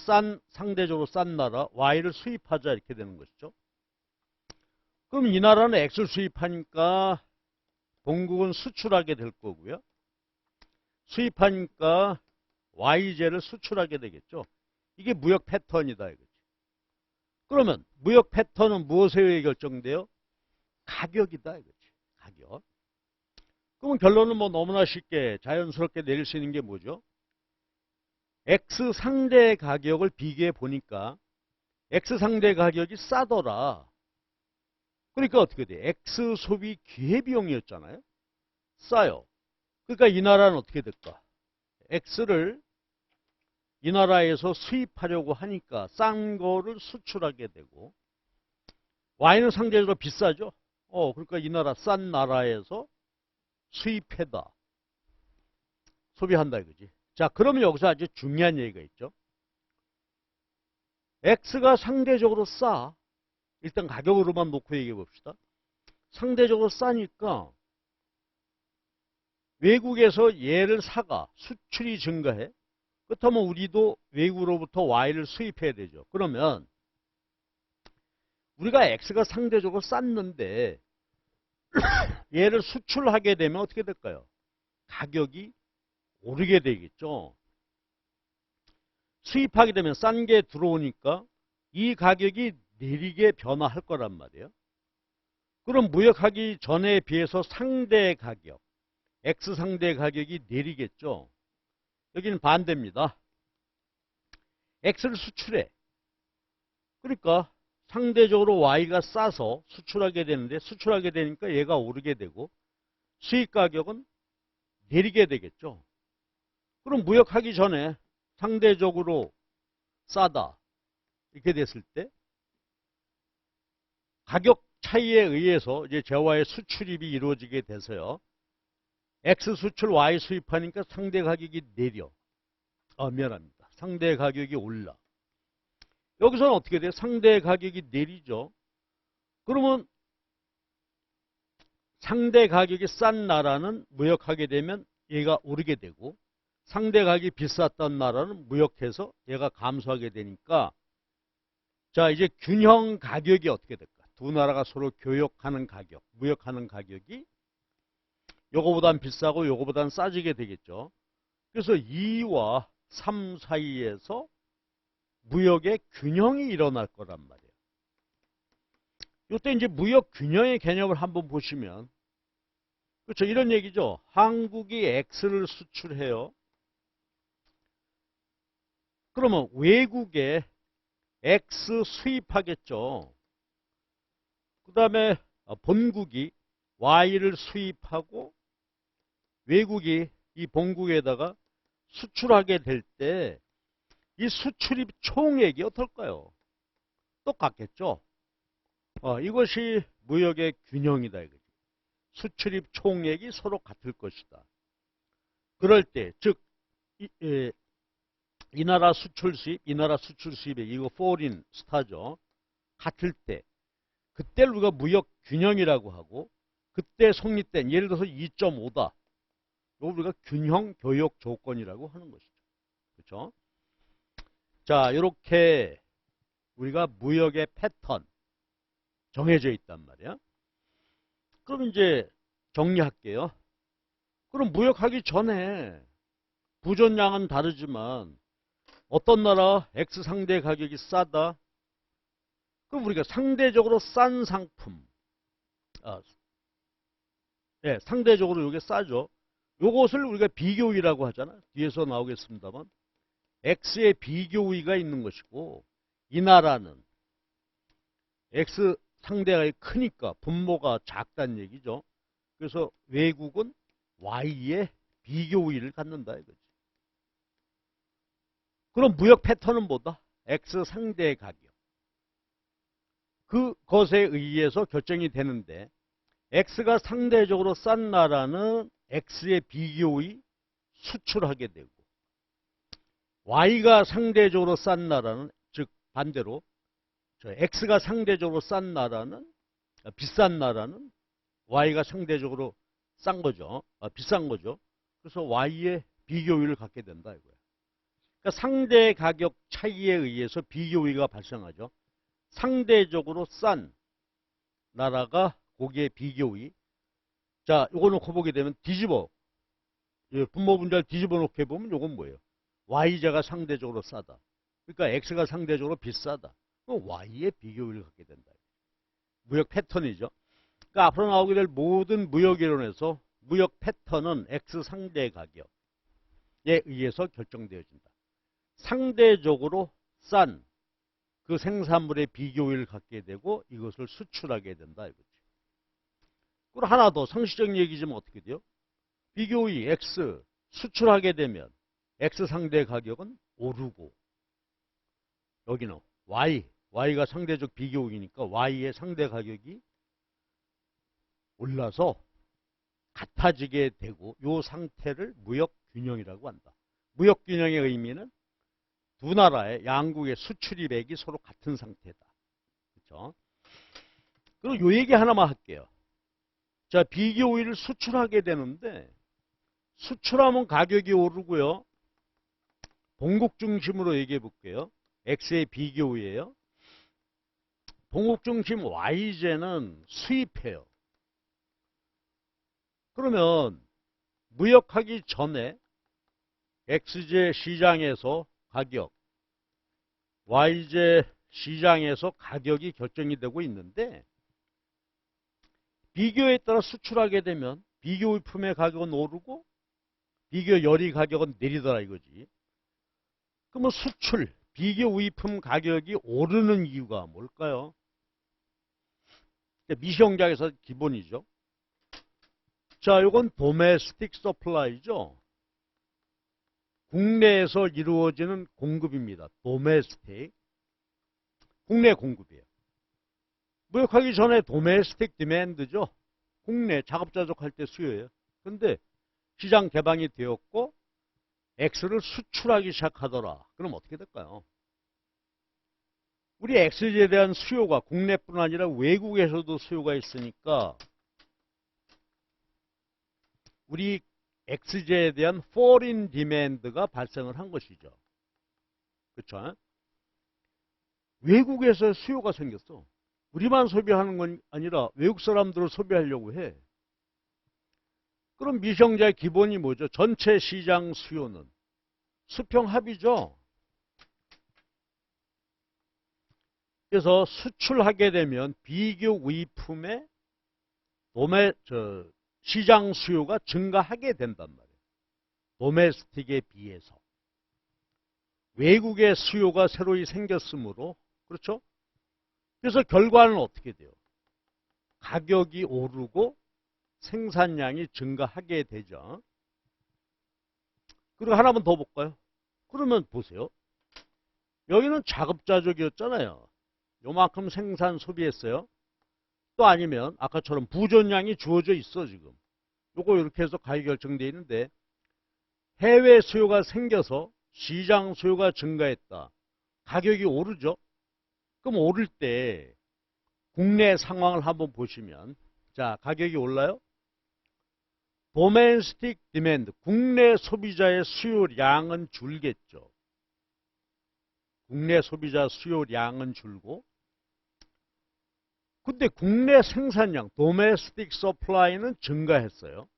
상대적으로 싼 나라 Y를 수입하자 이렇게 되는 것이죠. 그럼 이 나라는 X를 수입하니까 본국은 수출하게 될 거고요. 수입하니까 Y제를 수출하게 되겠죠. 이게 무역 패턴이다 이거지. 그러면 무역 패턴은 무엇에 의해 결정돼요? 가격이다 이거지. 가격. 그러면 결론은 뭐 너무나 쉽게 자연스럽게 내릴 수 있는 게 뭐죠? X 상대 가격을 비교해 보니까 X 상대 가격이 싸더라. 그러니까 어떻게 돼? X 소비 기회비용이었잖아요. 싸요. 그러니까 이 나라는 어떻게 될까? X를 이 나라에서 수입하려고 하니까 싼 거를 수출하게 되고 Y는 상대적으로 비싸죠. 그러니까 이 나라 싼 나라에서 수입해다. 소비한다 이거지. 자, 그러면 여기서 아주 중요한 얘기가 있죠. X가 상대적으로 싸. 일단 가격으로만 놓고 얘기해 봅시다. 상대적으로 싸니까 외국에서 얘를 사가. 수출이 증가해. 그렇다면 우리도 외국으로부터 Y를 수입해야 되죠. 그러면 우리가 X가 상대적으로 쌌는데 얘를 수출하게 되면 어떻게 될까요? 가격이 오르게 되겠죠. 수입하게 되면 싼 게 들어오니까 이 가격이 내리게 변화할 거란 말이에요. 그럼 무역하기 전에 비해서 상대 가격, X 상대 가격이 내리겠죠. 여기는 반대입니다. X를 수출해. 그러니까 상대적으로 Y가 싸서 수출하게 되는데 수출하게 되니까 얘가 오르게 되고 수입 가격은 내리게 되겠죠. 그럼 무역하기 전에 상대적으로 싸다 이렇게 됐을 때 가격 차이에 의해서 이제 재화의 수출입이 이루어지게 돼서요. X 수출 Y 수입하니까 상대 가격이 내려. 미안합니다. 상대 가격이 올라. 여기서는 어떻게 돼요? 상대 가격이 내리죠. 그러면 상대 가격이 싼 나라는 무역하게 되면 얘가 오르게 되고 상대 가격이 비쌌던 나라는 무역해서 얘가 감소하게 되니까 자 이제 균형 가격이 어떻게 될까? 두 나라가 서로 교역하는 가격, 무역하는 가격이 요거보단 비싸고 요거보단 싸지게 되겠죠. 그래서 2와 3 사이에서 무역의 균형이 일어날 거란 말이에요. 이때 이제 무역 균형의 개념을 한번 보시면 그렇죠. 이런 얘기죠. 한국이 X를 수출해요. 그러면 외국에 X 수입하겠죠. 그 다음에 본국이 Y를 수입하고 외국이 이 본국에다가 수출하게 될 때 이 수출입 총액이 어떨까요? 똑같겠죠. 이것이 무역의 균형이다 이거지. 수출입 총액이 서로 같을 것이다. 그럴 때, 즉, 이 나라 수출 수입, 이 나라 수출 수입에 이거 foreign 스타죠. 같을 때, 그때를 우리가 무역 균형이라고 하고, 그때 성립된, 예를 들어서 2.5다. 이거 우리가 균형 교역 조건이라고 하는 것이죠. 그렇죠? 자, 이렇게 우리가 무역의 패턴 정해져 있단 말이야. 그럼 이제 정리할게요. 그럼 무역하기 전에 부전량은 다르지만 어떤 나라 X 상대 가격이 싸다. 그럼 우리가 상대적으로 싼 상품, 상대적으로 이게 싸죠. 요것을 우리가 비교위라고 하잖아. 뒤에서 나오겠습니다만 X의 비교위가 있는 것이고 이 나라는 X 상대가 크니까 분모가 작다는 얘기죠. 그래서 외국은 Y의 비교위를 갖는다 이거지. 그럼 무역 패턴은 뭐다? X 상대 가격. 그것에 의해서 결정이 되는데 X가 상대적으로 싼 나라는 X의 비교위 수출하게 되고 Y가 상대적으로 싼 나라는 즉 반대로 X가 상대적으로 싼 나라는 비싼 나라는 Y가 상대적으로 싼 거죠. 비싼 거죠. 그래서 Y의 비교위를 갖게 된다 이거야. 그러니까 상대 가격 차이에 의해서 비교위가 발생하죠. 상대적으로 싼 나라가 거기에 비교위. 자, 요거 놓고 보게 되면 뒤집어. 분모 분자를 뒤집어 놓게 보면 요건 뭐예요? Y자가 상대적으로 싸다. 그러니까 X가 상대적으로 비싸다. 그럼 Y의 비교위를 갖게 된다. 무역 패턴이죠. 그러니까 앞으로 나오게 될 모든 무역 이론에서 무역 패턴은 X 상대 가격에 의해서 결정되어진다. 상대적으로 싼 그 생산물의 비교위를 갖게 되고 이것을 수출하게 된다 이거지. 그리고 하나 더 상식적인 얘기지만 어떻게 돼요? 비교위 X 수출하게 되면 X 상대 가격은 오르고 여기는 Y가 상대적 비교위니까 Y의 상대 가격이 올라서 같아지게 되고 이 상태를 무역 균형이라고 한다. 무역 균형의 의미는 두 나라의 양국의 수출입액이 서로 같은 상태다. 그렇죠? 그리고 요 얘기 하나만 할게요. 자, 비교위를 수출하게 되는데 수출하면 가격이 오르고요. 본국 중심으로 얘기해 볼게요. X의 비교위예요. 본국 중심 Y제는 수입해요. 그러면 무역하기 전에 X제 시장에서 가격, Y제 시장에서 가격이 결정이 되고 있는데 비교에 따라 수출하게 되면 비교의품의 가격은 오르고 비교열이 가격은 내리더라 이거지. 그러면 수출, 비교의품 가격이 오르는 이유가 뭘까요? 미시경제학에서 기본이죠. 자, 이건 도메스틱 서플라이죠. 국내에서 이루어지는 공급입니다. 도메스틱. 국내 공급이에요. 무역하기 전에 도메스틱 디맨드죠. 국내 자급자족할 때 수요예요. 근데 시장 개방이 되었고 X를 수출하기 시작하더라. 그럼 어떻게 될까요? 우리 X에 대한 수요가 국내뿐 아니라 외국에서도 수요가 있으니까 우리 X제에 대한 foreign demand가 발생을 한 것이죠. 그렇죠? 외국에서 수요가 생겼어. 우리만 소비하는 건 아니라 외국 사람들을 소비하려고 해. 그럼 미시경제의 기본이 뭐죠? 전체 시장 수요는 수평합이죠. 그래서 수출하게 되면 비교의품의 시장 수요가 증가하게 된단 말이에요. 도메스틱에 비해서. 외국의 수요가 새로이 생겼으므로 그렇죠? 그래서 결과는 어떻게 돼요? 가격이 오르고 생산량이 증가하게 되죠. 그리고 하나만 더 볼까요? 그러면 보세요. 여기는 자급자족이었잖아요. 요만큼 생산 소비했어요. 또 아니면 아까처럼 부존량이 주어져 있어 지금. 요거 이렇게 해서 가격이 결정되어 있는데 해외 수요가 생겨서 시장 수요가 증가했다. 가격이 오르죠. 그럼 오를 때 국내 상황을 한번 보시면 자 가격이 올라요. 도메스틱 디맨드 국내 소비자의 수요량은 줄겠죠. 국내 소비자 수요량은 줄고 근데 국내 생산량 도메스틱 서플라이는 증가했어요.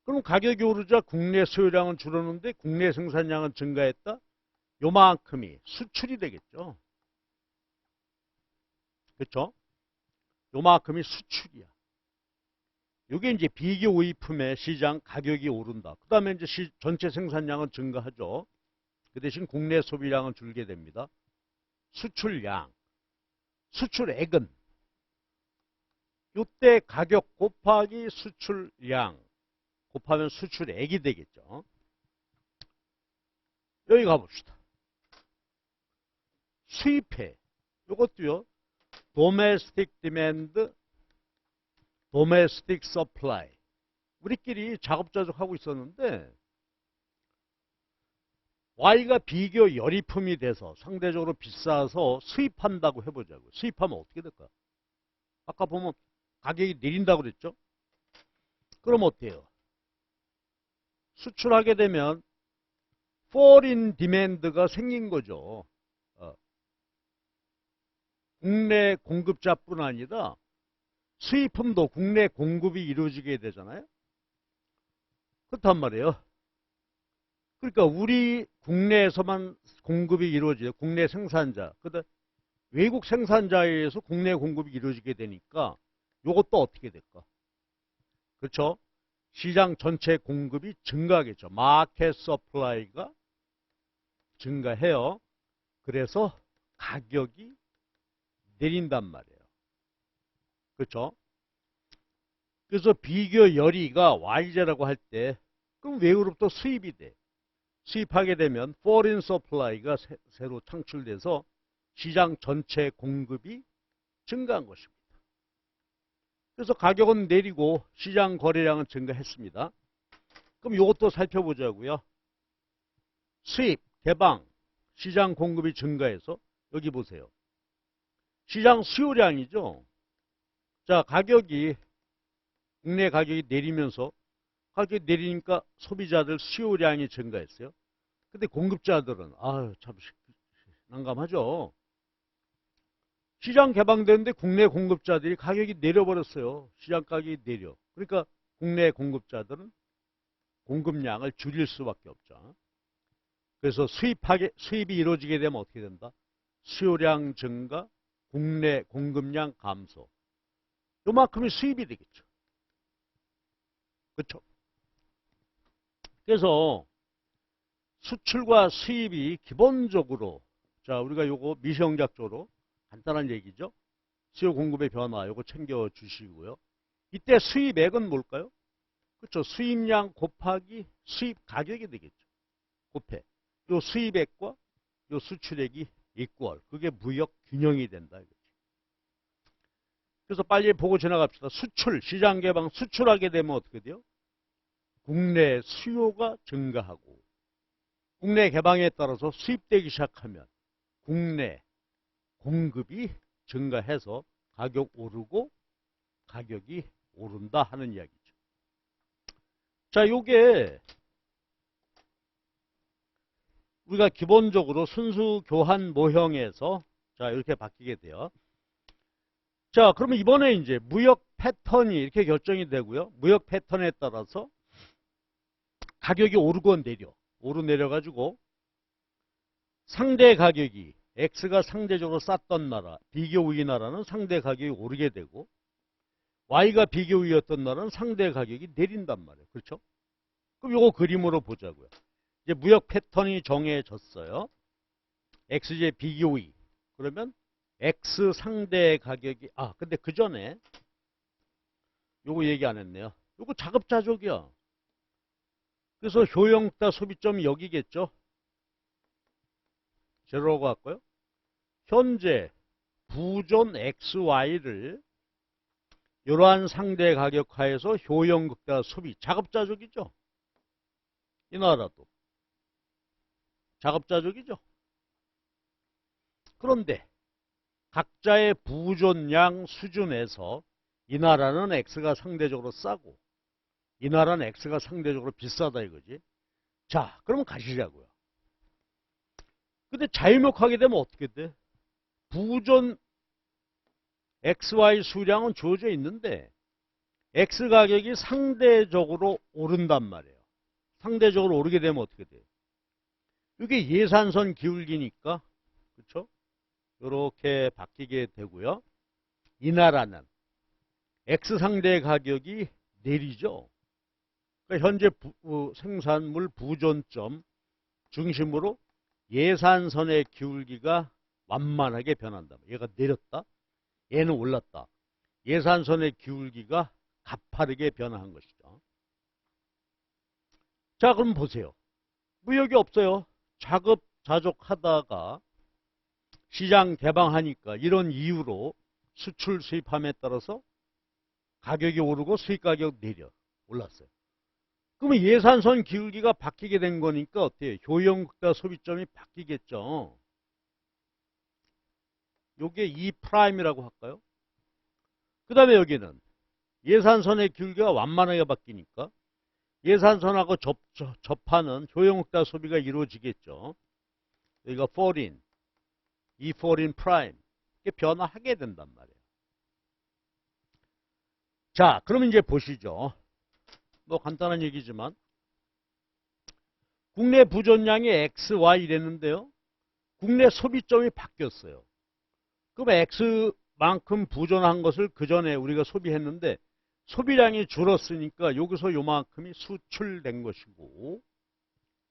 그럼 가격이 오르자 국내 수요량은 줄었는데 국내 생산량은 증가했다. 요만큼이 수출이 되겠죠. 그렇죠? 요만큼이 수출이야. 이게 이제 비교의품의 시장 가격이 오른다. 그 다음에 이제 전체 생산량은 증가하죠. 그 대신 국내 소비량은 줄게 됩니다. 수출량, 수출액은 이때 가격 곱하기 수출량 곱하면 수출액이 되겠죠. 여기 가봅시다. 수입해. 이것도요. 도메스틱 디맨드, 도메스틱 서플라이. 우리끼리 자급자족하고 있었는데 Y가 비교 열의품이 돼서 상대적으로 비싸서 수입한다고 해보자고. 수입하면 어떻게 될까? 아까 보면 가격이 내린다고 그랬죠? 그럼 어때요? 수출하게 되면 foreign demand가 생긴 거죠. 국내 공급자뿐 아니라 수입품도 국내 공급이 이루어지게 되잖아요. 그렇단 말이에요. 그러니까 우리 국내에서만 공급이 이루어져요. 국내 생산자. 그다음 외국 생산자에 의해서 국내 공급이 이루어지게 되니까 이것도 어떻게 될까? 그렇죠? 시장 전체 공급이 증가하겠죠. 마켓 서플라이가 증가해요. 그래서 가격이 내린단 말이에요. 그렇죠? 그래서 비교 열이가 Y제라고 할 때 그럼 외국으로부터 수입이 돼. 수입하게 되면 foreign supply가 새로 창출돼서 시장 전체 공급이 증가한 것입니다. 그래서 가격은 내리고 시장 거래량은 증가했습니다. 그럼 이것도 살펴보자고요. 수입, 개방, 시장 공급이 증가해서 여기 보세요. 시장 수요량이죠. 자, 가격이 국내 가격이 내리면서 가격이 내리니까 소비자들 수요량이 증가했어요. 근데 공급자들은 아유 참 난감하죠. 시장 개방되는데 국내 공급자들이 가격이 내려버렸어요. 시장 가격이 내려. 그러니까 국내 공급자들은 공급량을 줄일 수밖에 없죠. 그래서 수입이 이루어지게 되면 어떻게 된다? 수요량 증가, 국내 공급량 감소. 요만큼이 수입이 되겠죠. 그렇죠? 그래서 수출과 수입이 기본적으로, 자, 우리가 요거 미시형작조로 간단한 얘기죠. 수요 공급의 변화 요거 챙겨 주시고요. 이때 수입액은 뭘까요? 그렇죠. 수입량 곱하기 수입 가격이 되겠죠. 곱해. 요 수입액과 요 수출액이 이퀄. 그게 무역 균형이 된다. 이거지. 그래서 빨리 보고 지나갑시다. 수출, 시장 개방, 수출하게 되면 어떻게 돼요? 국내 수요가 증가하고 국내 개방에 따라서 수입되기 시작하면 국내 공급이 증가해서 가격 오르고 가격이 오른다 하는 이야기죠. 자, 요게 우리가 기본적으로 순수 교환 모형에서 자, 이렇게 바뀌게 돼요. 자, 그러면 이번에 이제 무역 패턴이 이렇게 결정이 되고요. 무역 패턴에 따라서 가격이 오르고 오르내려 가지고 상대 가격이 X가 상대적으로 쌌던 나라, 비교 우위 나라는 상대 가격이 오르게 되고 Y가 비교 우위였던 나라는 상대 가격이 내린단 말이에요. 그렇죠? 그럼 이거 그림으로 보자고요. 이제 무역 패턴이 정해졌어요. XJ 비교 우위. 그러면 X 상대 가격이 근데 그 전에 요거 얘기 안 했네요. 요거 자급자족이야. 그래서 효용다 소비점이 여기겠죠. 제로라고 할까요? 현재 부존 XY를 이러한 상대 가격하에서 효용극다 소비 자급자족이죠. 이 나라도 자급자족이죠. 그런데 각자의 부존량 수준에서 이 나라는 X가 상대적으로 싸고 이 나라는 X가 상대적으로 비싸다 이거지. 자, 그러면 가시자고요. 근데 자유무역하게 되면 어떻게 돼? 부존 XY 수량은 주어져 있는데 X 가격이 상대적으로 오른단 말이에요. 상대적으로 오르게 되면 어떻게 돼요? 이게 예산선 기울기니까 그렇죠? 이렇게 바뀌게 되고요. 이 나라는 X 상대 가격이 내리죠. 그러니까 현재 생산물 부존점 중심으로 예산선의 기울기가 완만하게 변한다. 얘가 내렸다. 얘는 올랐다. 예산선의 기울기가 가파르게 변화한 것이죠. 자, 그럼 보세요. 무역이 없어요. 자급자족하다가 시장 개방하니까 이런 이유로 수출 수입함에 따라서 가격이 오르고 수입 가격 내려 올랐어요. 그러면 예산선 기울기가 바뀌게 된 거니까 어때요? 효용극다 소비점이 바뀌겠죠. 요게 E'이라고 할까요? 그 다음에 여기는 예산선의 기울기가 완만하게 바뀌니까 예산선하고 접하는 효용흑다 소비가 이루어지겠죠. 여기가 foreign, E foreign prime 이게 변화하게 된단 말이에요. 자, 그럼 이제 보시죠. 뭐 간단한 얘기지만 국내 부존량이 X, Y 이랬는데요. 국내 소비점이 바뀌었어요. 그럼 X만큼 부존한 것을 그 전에 우리가 소비했는데 소비량이 줄었으니까 여기서 요만큼이 수출된 것이고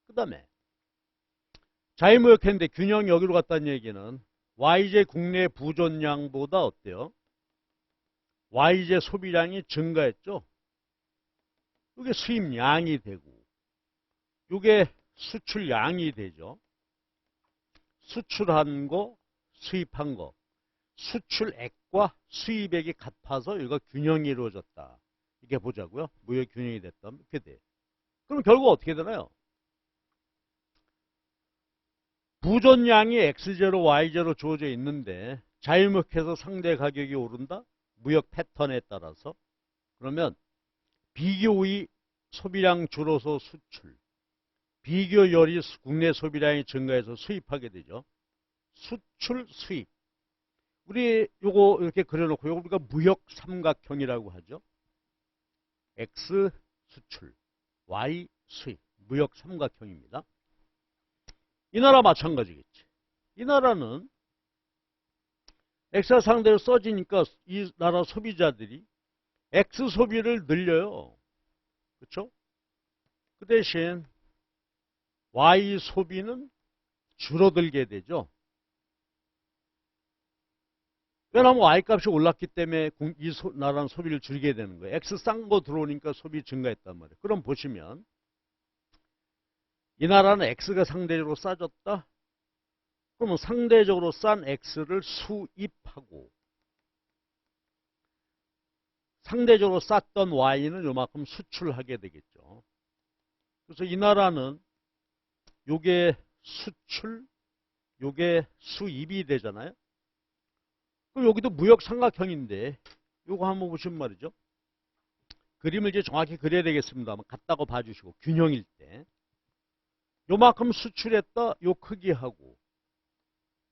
그 다음에 자유무역했는데 균형이 여기로 갔다는 얘기는 YJ 국내 부존량보다 어때요? YJ 소비량이 증가했죠. 이게 수입량이 되고 이게 수출량이 되죠. 수출한 거, 수입한 거. 수출액과 수입액이 같아서 이거 균형이 이루어졌다. 이렇게 보자고요. 무역 균형이 됐다면 이렇게 돼요. 그럼 결국 어떻게 되나요? 부존량이 X0, Y0 주어져 있는데 자유무역해서 상대 가격이 오른다? 무역 패턴에 따라서. 그러면 비교의 소비량 줄어서 수출, 비교열이 국내 소비량이 증가해서 수입하게 되죠. 수출, 수입. 우리 요거 이렇게 그려놓고 요거 우리가 무역 삼각형이라고 하죠. X 수출, Y 수입, 무역 삼각형입니다. 이 나라 마찬가지겠지. 이 나라는 X가 상대로 써지니까 이 나라 소비자들이 X 소비를 늘려요. 그렇죠? 그 대신 Y 소비는 줄어들게 되죠. 왜냐하면 Y값이 올랐기 때문에 이 나라는 소비를 줄이게 되는 거예요. X 싼 거 들어오니까 소비 증가했단 말이에요. 그럼 보시면 이 나라는 X가 상대적으로 싸졌다. 그러면 상대적으로 싼 X를 수입하고 상대적으로 쌌던 Y는 요만큼 수출하게 되겠죠. 그래서 이 나라는 요게 수출, 요게 수입이 되잖아요. 그럼 여기도 무역 삼각형인데 요거 한번 보시면 말이죠. 그림을 이제 정확히 그려야 되겠습니다만 같다고 봐주시고 균형일 때 요만큼 수출했다 요 크기하고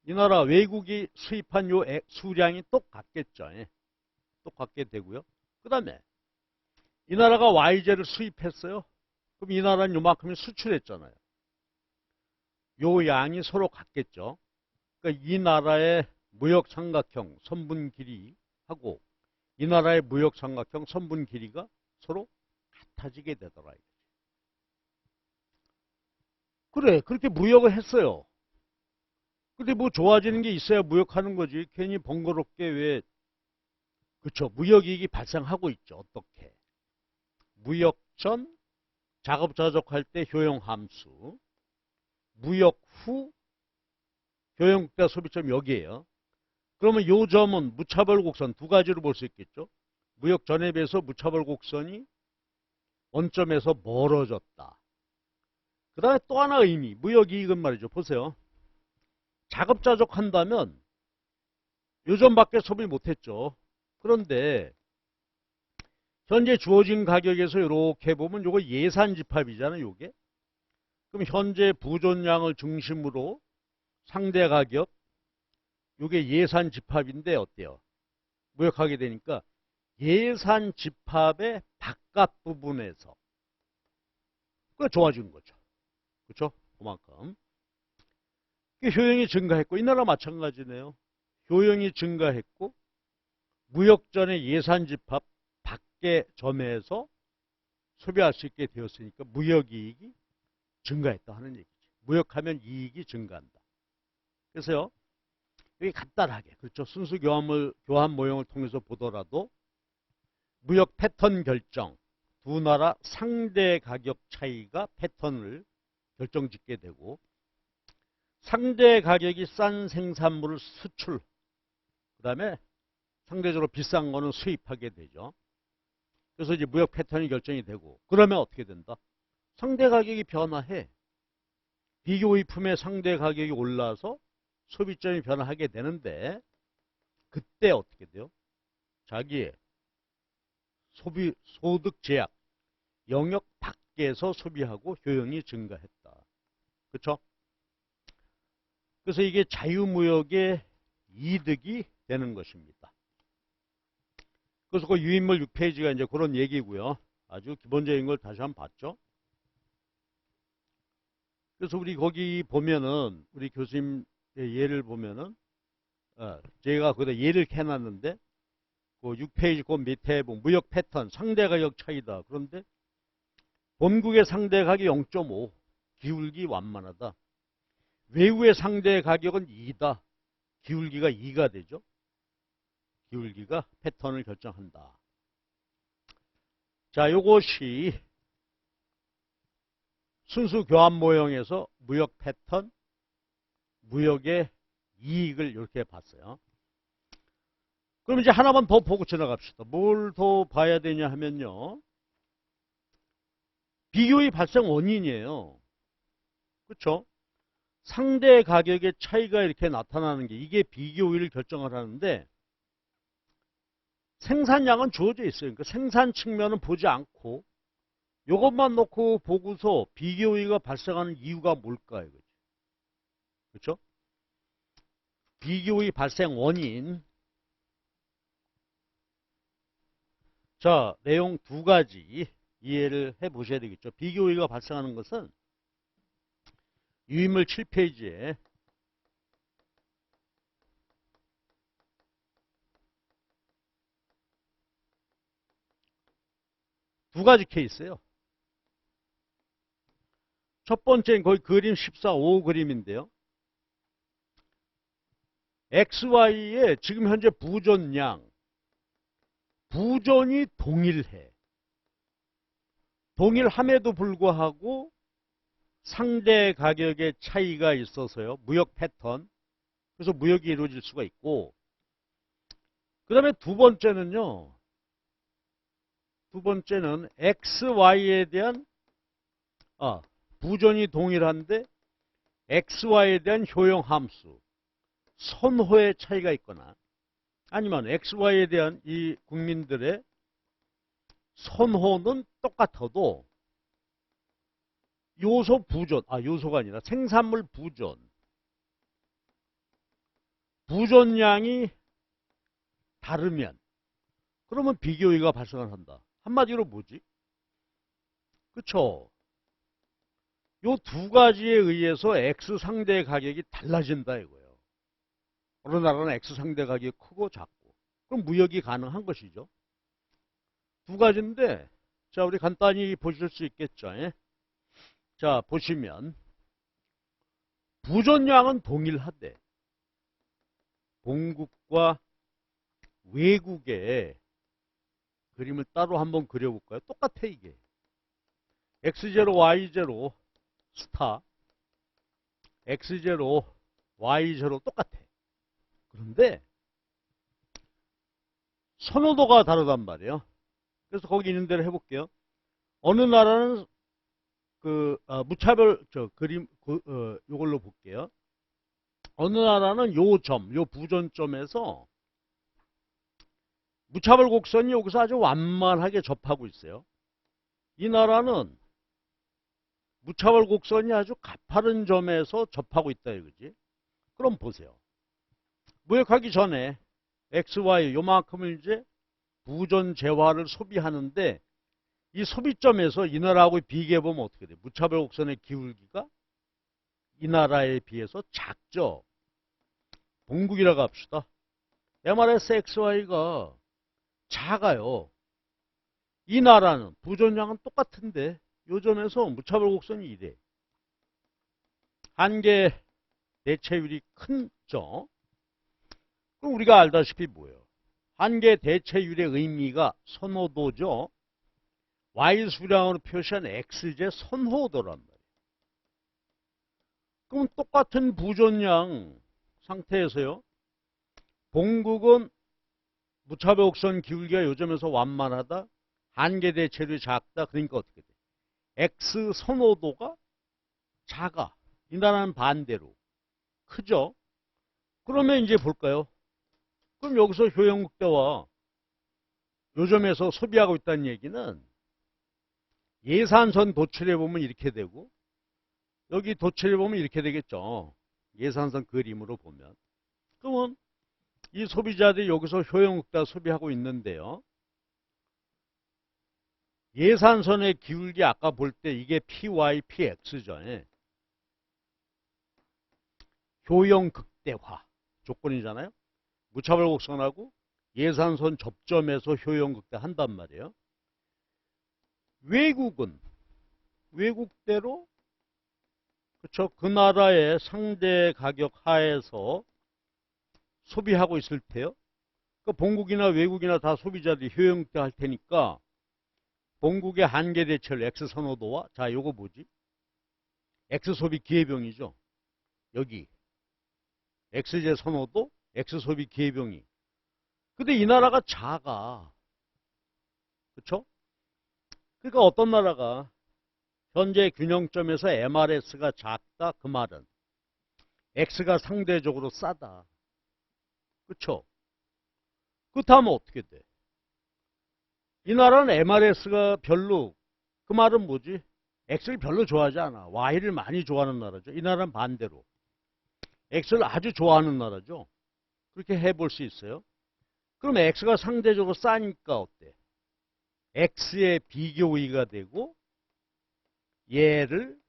이 나라 외국이 수입한 요 수량이 똑같겠죠. 예. 똑같게 되고요. 그 다음에 이 나라가 Y제를 수입했어요. 그럼 이 나라는 요만큼이 수출했잖아요. 요 양이 서로 같겠죠. 그러니까 이 나라의 무역 삼각형 선분 길이하고 이 나라의 무역 삼각형 선분 길이가 서로 같아지게 되더라. 그래, 그렇게 무역을 했어요. 근데 뭐 좋아지는 게 있어야 무역하는 거지. 괜히 번거롭게 왜, 그쵸. 무역이익이 발생하고 있죠. 어떻게. 무역 전 자급자족할 때 효용함수. 무역 후 효용국가 소비점 여기에요. 그러면 요 점은 무차별 곡선 두 가지로 볼 수 있겠죠. 무역 전에 비해서 무차별 곡선이 원점에서 멀어졌다. 그 다음에 또 하나 의미, 무역이익은 말이죠. 보세요. 자급자족한다면 요점밖에 소비 못했죠. 그런데 현재 주어진 가격에서 이렇게 보면 요거 예산집합이잖아요. 요게. 그럼 현재 부존량을 중심으로 상대 가격 요게 예산집합인데 어때요? 무역하게 되니까 예산집합의 바깥 부분에서 그 좋아진 거죠. 그렇죠? 그만큼 효용이 증가했고 이 나라 마찬가지네요. 효용이 증가했고 무역전의 예산집합 밖의 점에서 소비할 수 있게 되었으니까 무역이익이 증가했다 하는 얘기죠. 무역하면 이익이 증가한다. 그래서요. 여기 간단하게 그렇죠. 순수 교환 모형을 통해서 보더라도 무역 패턴 결정 두 나라 상대 가격 차이가 패턴을 결정짓게 되고 상대 가격이 싼 생산물을 수출 그 다음에 상대적으로 비싼 거는 수입하게 되죠. 그래서 이제 무역 패턴이 결정이 되고 그러면 어떻게 된다? 상대 가격이 변화해. 비교의품의 상대 가격이 올라서 소비점이 변화하게 되는데 그때 어떻게 돼요? 자기의 소득 제약 영역 밖에서 소비하고 효용이 증가했다. 그렇죠? 그래서 이게 자유무역의 이득이 되는 것입니다. 그래서 그 유인물 6페이지가 이제 그런 얘기고요. 아주 기본적인 걸 다시 한번 봤죠. 그래서 우리 거기 보면은 우리 교수님 예를 보면은 제가 거기다 예를 해놨는데 그 6페이지 그 밑에 보면 무역 패턴 상대 가격 차이다. 그런데 본국의 상대 가격 0.5 기울기 완만하다. 외국의 상대 가격은 2다. 기울기가 2가 되죠. 기울기가 패턴을 결정한다. 자, 요것이 순수 교환 모형에서 무역 패턴, 무역의 이익을 이렇게 봤어요. 그럼 이제 하나만 더 보고 지나갑시다. 뭘 더 봐야 되냐 하면요. 비교의 발생 원인이에요. 그렇죠? 상대 가격의 차이가 이렇게 나타나는 게 이게 비교율을 결정을 하는데 생산량은 주어져 있어요. 그러니까 생산 측면은 보지 않고 이것만 놓고 보고서 비교율가 발생하는 이유가 뭘까 이거죠. 그렇죠? 비교의 발생 원인. 자, 내용 두 가지 이해를 해 보셔야 되겠죠. 비교율가 발생하는 것은 유인물 7페이지에 두 가지 케이스예요. 첫 번째는 거의 그림 14.5 그림인데요. XY의 지금 현재 부전량, 부전이 동일해. 동일함에도 불구하고 상대 가격의 차이가 있어서요. 무역 패턴. 그래서 무역이 이루어질 수가 있고, 그 다음에 두 번째는요. 두 번째는 XY에 대한 부전이 동일한데 XY에 대한 효용 함수, 선호의 차이가 있거나 아니면 XY에 대한 이 국민들의 선호는 똑같아도 요소 부전, 요소가 아니라 생산물 부전, 부전량이 다르면 그러면 비교이가 발생을 한다. 한마디로 뭐지? 그쵸? 요 두 가지에 의해서 X 상대 가격이 달라진다 이거예요. 어느 나라는 X 상대 가격이 크고 작고. 그럼 무역이 가능한 것이죠. 두 가지인데, 자, 우리 간단히 보실 수 있겠죠. 예? 자, 보시면, 부전량은 동일하대. 본국과 외국의 그림을 따로 한번 그려볼까요? 똑같아, 이게. X0, Y0, 스타, X0, Y0 똑같아. 그런데 선호도가 다르단 말이에요. 그래서 거기 있는 대로 해볼게요. 어느 나라는 무차별 그림 요걸로 볼게요. 어느 나라는 요 점, 요 부전점에서 무차별 곡선이 여기서 아주 완만하게 접하고 있어요. 이 나라는 무차별 곡선이 아주 가파른 점에서 접하고 있다 이거지. 그럼 보세요. 무역하기 전에 XY 요만큼을 이제 부전 재화를 소비하는데 이 소비점에서 이 나라하고 비교해보면 어떻게 돼? 무차별 곡선의 기울기가 이 나라에 비해서 작죠. 본국이라고 합시다. MRS XY가 작아요. 이 나라는 부전량은 똑같은데 요 점에서 무차별 곡선이 이래. 한계 대체율이 큰죠. 그럼 우리가 알다시피 뭐예요? 한계 대체율의 의미가 선호도죠. Y수량으로 표시한 X제 선호도란 말이에요. 그럼 똑같은 부전량 상태에서요. 본국은 무차별 곡선 기울기가 요점에서 완만하다. 한계 대체율이 작다. 그러니까 어떻게 돼? X 선호도가 작아. 이 나라는 반대로 크죠. 그러면 이제 볼까요? 그럼 여기서 효용국대와 요점에서 소비하고 있다는 얘기는 예산선 도출해 보면 이렇게 되고 여기 도출해 보면 이렇게 되겠죠. 예산선 그림으로 보면. 그러면 이 소비자들이 여기서 효용국대 소비하고 있는데요. 예산선의 기울기 아까 볼 때 이게 PY, PX죠. 효용 극대화 조건이잖아요. 무차별 곡선하고 예산선 접점에서 효용 극대 한단 말이에요. 외국대로 그쵸? 그 나라의 상대 가격 하에서 소비하고 있을 테요. 그 본국이나 외국이나 다 소비자들이 효용 극대 할 테니까 본국의 한계 대체율 X 선호도와 자 요거 뭐지? X 소비 기회병이죠. 여기 X제 선호도, X 소비 기회병이. 근데 이 나라가 작아. 그쵸? 그러니까 어떤 나라가 현재 균형점에서 MRS가 작다 그 말은 X가 상대적으로 싸다. 그쵸? 그렇다면 어떻게 돼? 이 나라는 MRS가 별로 그 말은 뭐지? X를 별로 좋아하지 않아. Y를 많이 좋아하는 나라죠. 이 나라는 반대로 X를 아주 좋아하는 나라죠. 그렇게 해볼 수 있어요. 그럼 X가 상대적으로 싸니까 어때? X의 비교 우위가 되고 얘를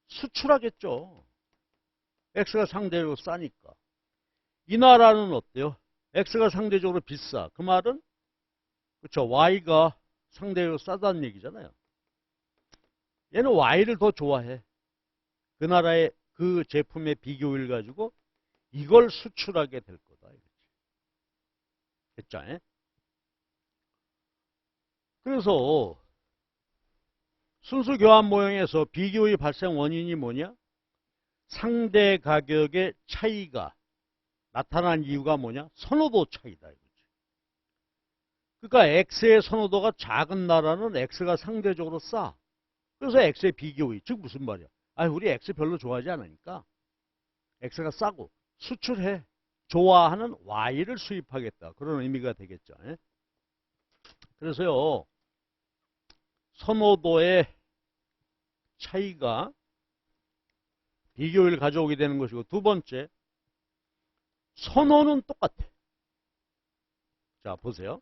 수출하겠죠. X가 상대적으로 싸니까. 이 나라는 어때요? X가 상대적으로 비싸. 그 말은 그렇죠. Y가 상대적으로 싸다는 얘기잖아요. 얘는 Y를 더 좋아해. 그 나라의 그 제품의 비교율 가지고 이걸 수출하게 될 거다. 됐죠? 그래서 순수 교환 모형에서 비교의 발생 원인이 뭐냐? 상대 가격의 차이가 나타난 이유가 뭐냐? 선호도 차이다. 그러니까 X의 선호도가 작은 나라는 X가 상대적으로 싸. 그래서 X의 비교의, 즉 무슨 말이야? 아, 우리 X 별로 좋아하지 않으니까 X가 싸고 수출해. 좋아하는 Y를 수입하겠다. 그런 의미가 되겠죠. 그래서요, 선호도의 차이가 비교율을 가져오게 되는 것이고, 두 번째, 선호는 똑같아. 자, 보세요.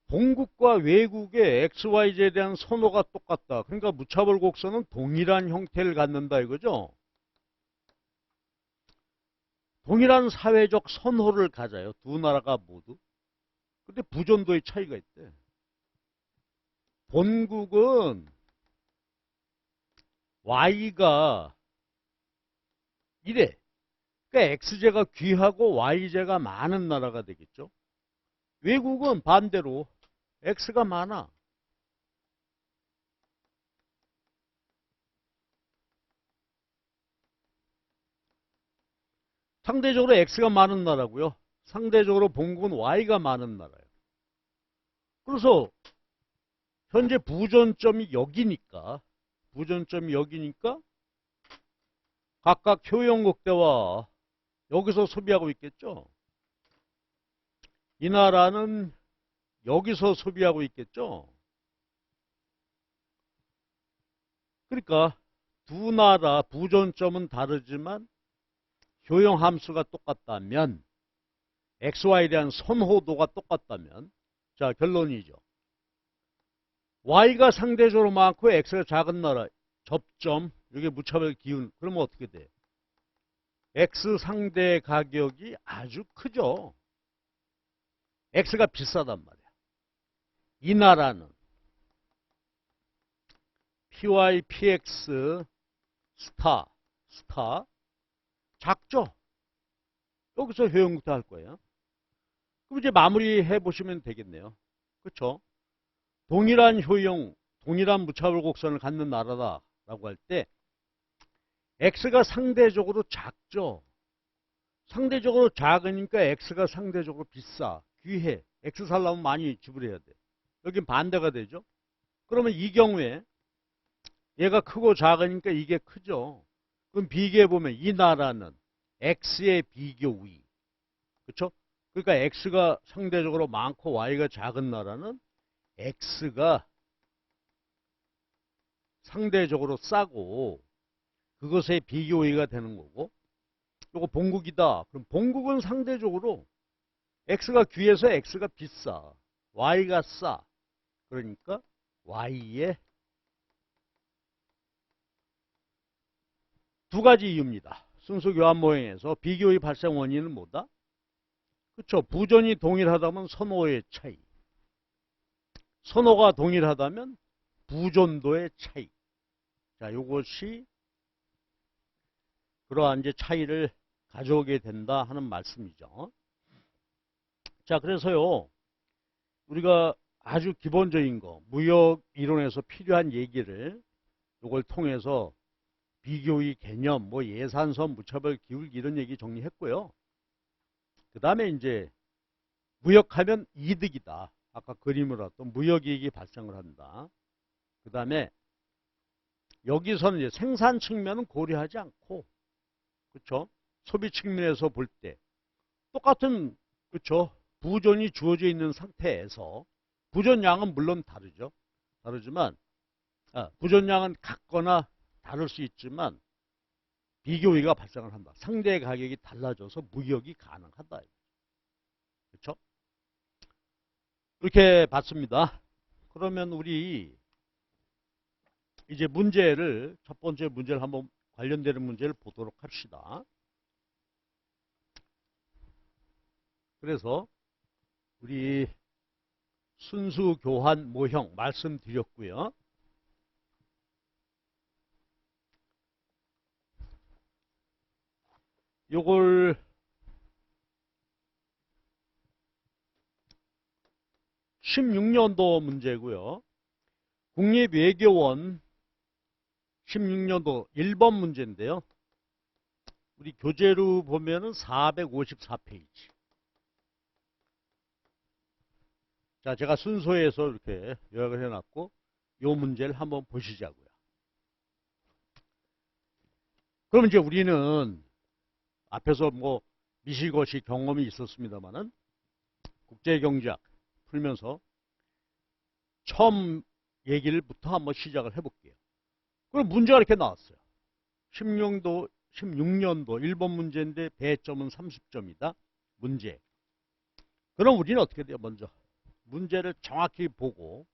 본국과 외국의 XYZ에 대한 선호가 똑같다. 그러니까 무차별 곡선은 동일한 형태를 갖는다 이거죠. 동일한 사회적 선호를 가져요. 두 나라가 모두. 근데 부전도의 차이가 있대. 본국은 Y가 이래. 그러니까 X제가 귀하고 Y제가 많은 나라가 되겠죠. 외국은 반대로 X가 많아. 상대적으로 X가 많은 나라고요. 상대적으로 본국은 Y가 많은 나라예요. 그래서 현재 부전점이 여기니까 각각 효용국대와 여기서 소비하고 있겠죠. 이 나라는 여기서 소비하고 있겠죠. 그러니까 두 나라 부전점은 다르지만 효용 함수가 똑같다면 XY에 대한 선호도가 똑같다면 자 결론이죠. Y가 상대적으로 많고 X가 작은 나라 접점 이게 무차별 기운 그러면 어떻게 돼? X 상대 가격이 아주 크죠. X가 비싸단 말이야. 이 나라는 PY, PX, 스타 작죠? 여기서 효용부터 할 거예요. 그럼 이제 마무리해 보시면 되겠네요. 그렇죠? 동일한 효용, 동일한 무차별 곡선을 갖는 나라다라고 할 때 X가 상대적으로 작죠. 상대적으로 작으니까 X가 상대적으로 비싸, 귀해. X 살려면 많이 지불해야 돼. 여긴 반대가 되죠. 그러면 이 경우에 얘가 크고 작으니까 이게 크죠. 그럼 비교해 보면 이 나라는 X의 비교 우위. 그렇죠? 그러니까 X가 상대적으로 많고 Y가 작은 나라는 X가 상대적으로 싸고 그것의 비교 우위가 되는 거고 요거 본국이다. 그럼 본국은 상대적으로 X가 귀해서 X가 비싸. Y가 싸. 그러니까 Y의 두 가지 이유입니다. 순수 교환 모형에서 비교의 발생 원인은 뭐다? 그렇죠. 부전이 동일하다면 선호의 차이. 선호가 동일하다면 부전도의 차이. 자, 이것이 그러한 이제 차이를 가져오게 된다 하는 말씀이죠. 자, 그래서요. 우리가 아주 기본적인 거, 무역 이론에서 필요한 얘기를 이걸 통해서 비교의 개념, 뭐 예산선, 무차별 기울기 이런 얘기 정리했고요. 그 다음에 이제 무역하면 이득이다. 아까 그림으로 또 무역이익이 발생을 한다. 그 다음에 여기서는 이제 생산 측면은 고려하지 않고, 그렇죠? 소비 측면에서 볼 때 똑같은 그렇죠? 부전이 주어져 있는 상태에서 부전량은 물론 다르죠. 다르지만 부전량은 같거나 다를 수 있지만 비교위가 발생을 한다. 상대 가격이 달라져서 무역이 가능하다. 그렇죠? 이렇게 봤습니다. 그러면 우리 이제 문제를 첫 번째 문제를 한번 관련되는 문제를 보도록 합시다. 그래서 우리 순수 교환 모형 말씀드렸고요. 요걸 16년도 문제고요. 국립외교원 16년도 1번 문제인데요. 우리 교재로 보면은 454페이지. 자, 제가 순서에서 이렇게 요약을 해놨고, 요 문제를 한번 보시자고요. 그럼 이제 우리는 앞에서 뭐 미시거시 경험이 있었습니다만은 국제경제학 풀면서 처음 얘기를부터 한번 시작을 해볼게요. 그럼 문제가 이렇게 나왔어요. 16년도 1번 문제인데 배점은 30점이다. 문제. 그럼 우리는 어떻게 돼요? 먼저 문제를 정확히 보고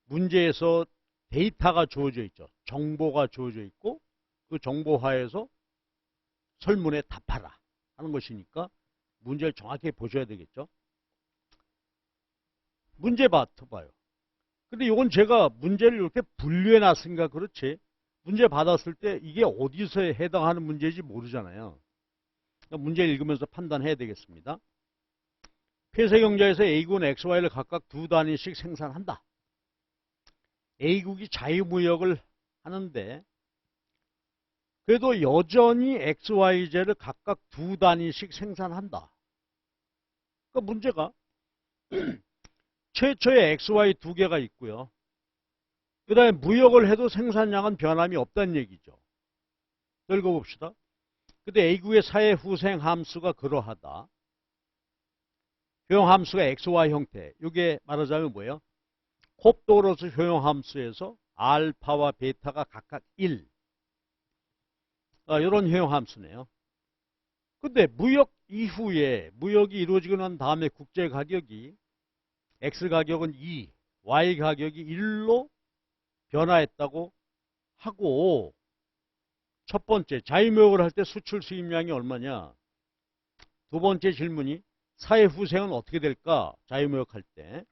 문제에서 데이터가 주어져 있죠. 정보가 주어져 있고 그 정보화에서 설문에 답하라 하는 것이니까 문제를 정확히 보셔야 되겠죠. 문제 봐요. 근데 이건 제가 문제를 이렇게 분류해 놨으니까 그렇지 문제 받았을 때 이게 어디서 해당하는 문제인지 모르잖아요. 그러니까 문제 읽으면서 판단해야 되겠습니다. 폐쇄경제에서 A군 XY를 각각 두 단위씩 생산한다. A국이 자유무역을 하는데 그래도 여전히 XY제를 각각 두 단위씩 생산한다. 그러니까 문제가 최초에 XY 두 개가 있고요. 그 다음에 무역을 해도 생산량은 변함이 없다는 얘기죠. 읽어봅시다. 근데 A국의 사회 후생 함수가 그러하다. 효용 함수가 XY 형태. 이게 말하자면 뭐예요? 콥도로스 효용 함수에서 알파와 베타가 각각 1. 이런 효용 함수네요. 근데 무역 이후에 무역이 이루어지고 난 다음에 국제 가격이 X 가격은 2, Y 가격이 1로 변화했다고 하고 첫 번째 자유무역을 할 때 수출 수입량이 얼마냐? 두 번째 질문이 사회 후생은 어떻게 될까? 자유무역할 때.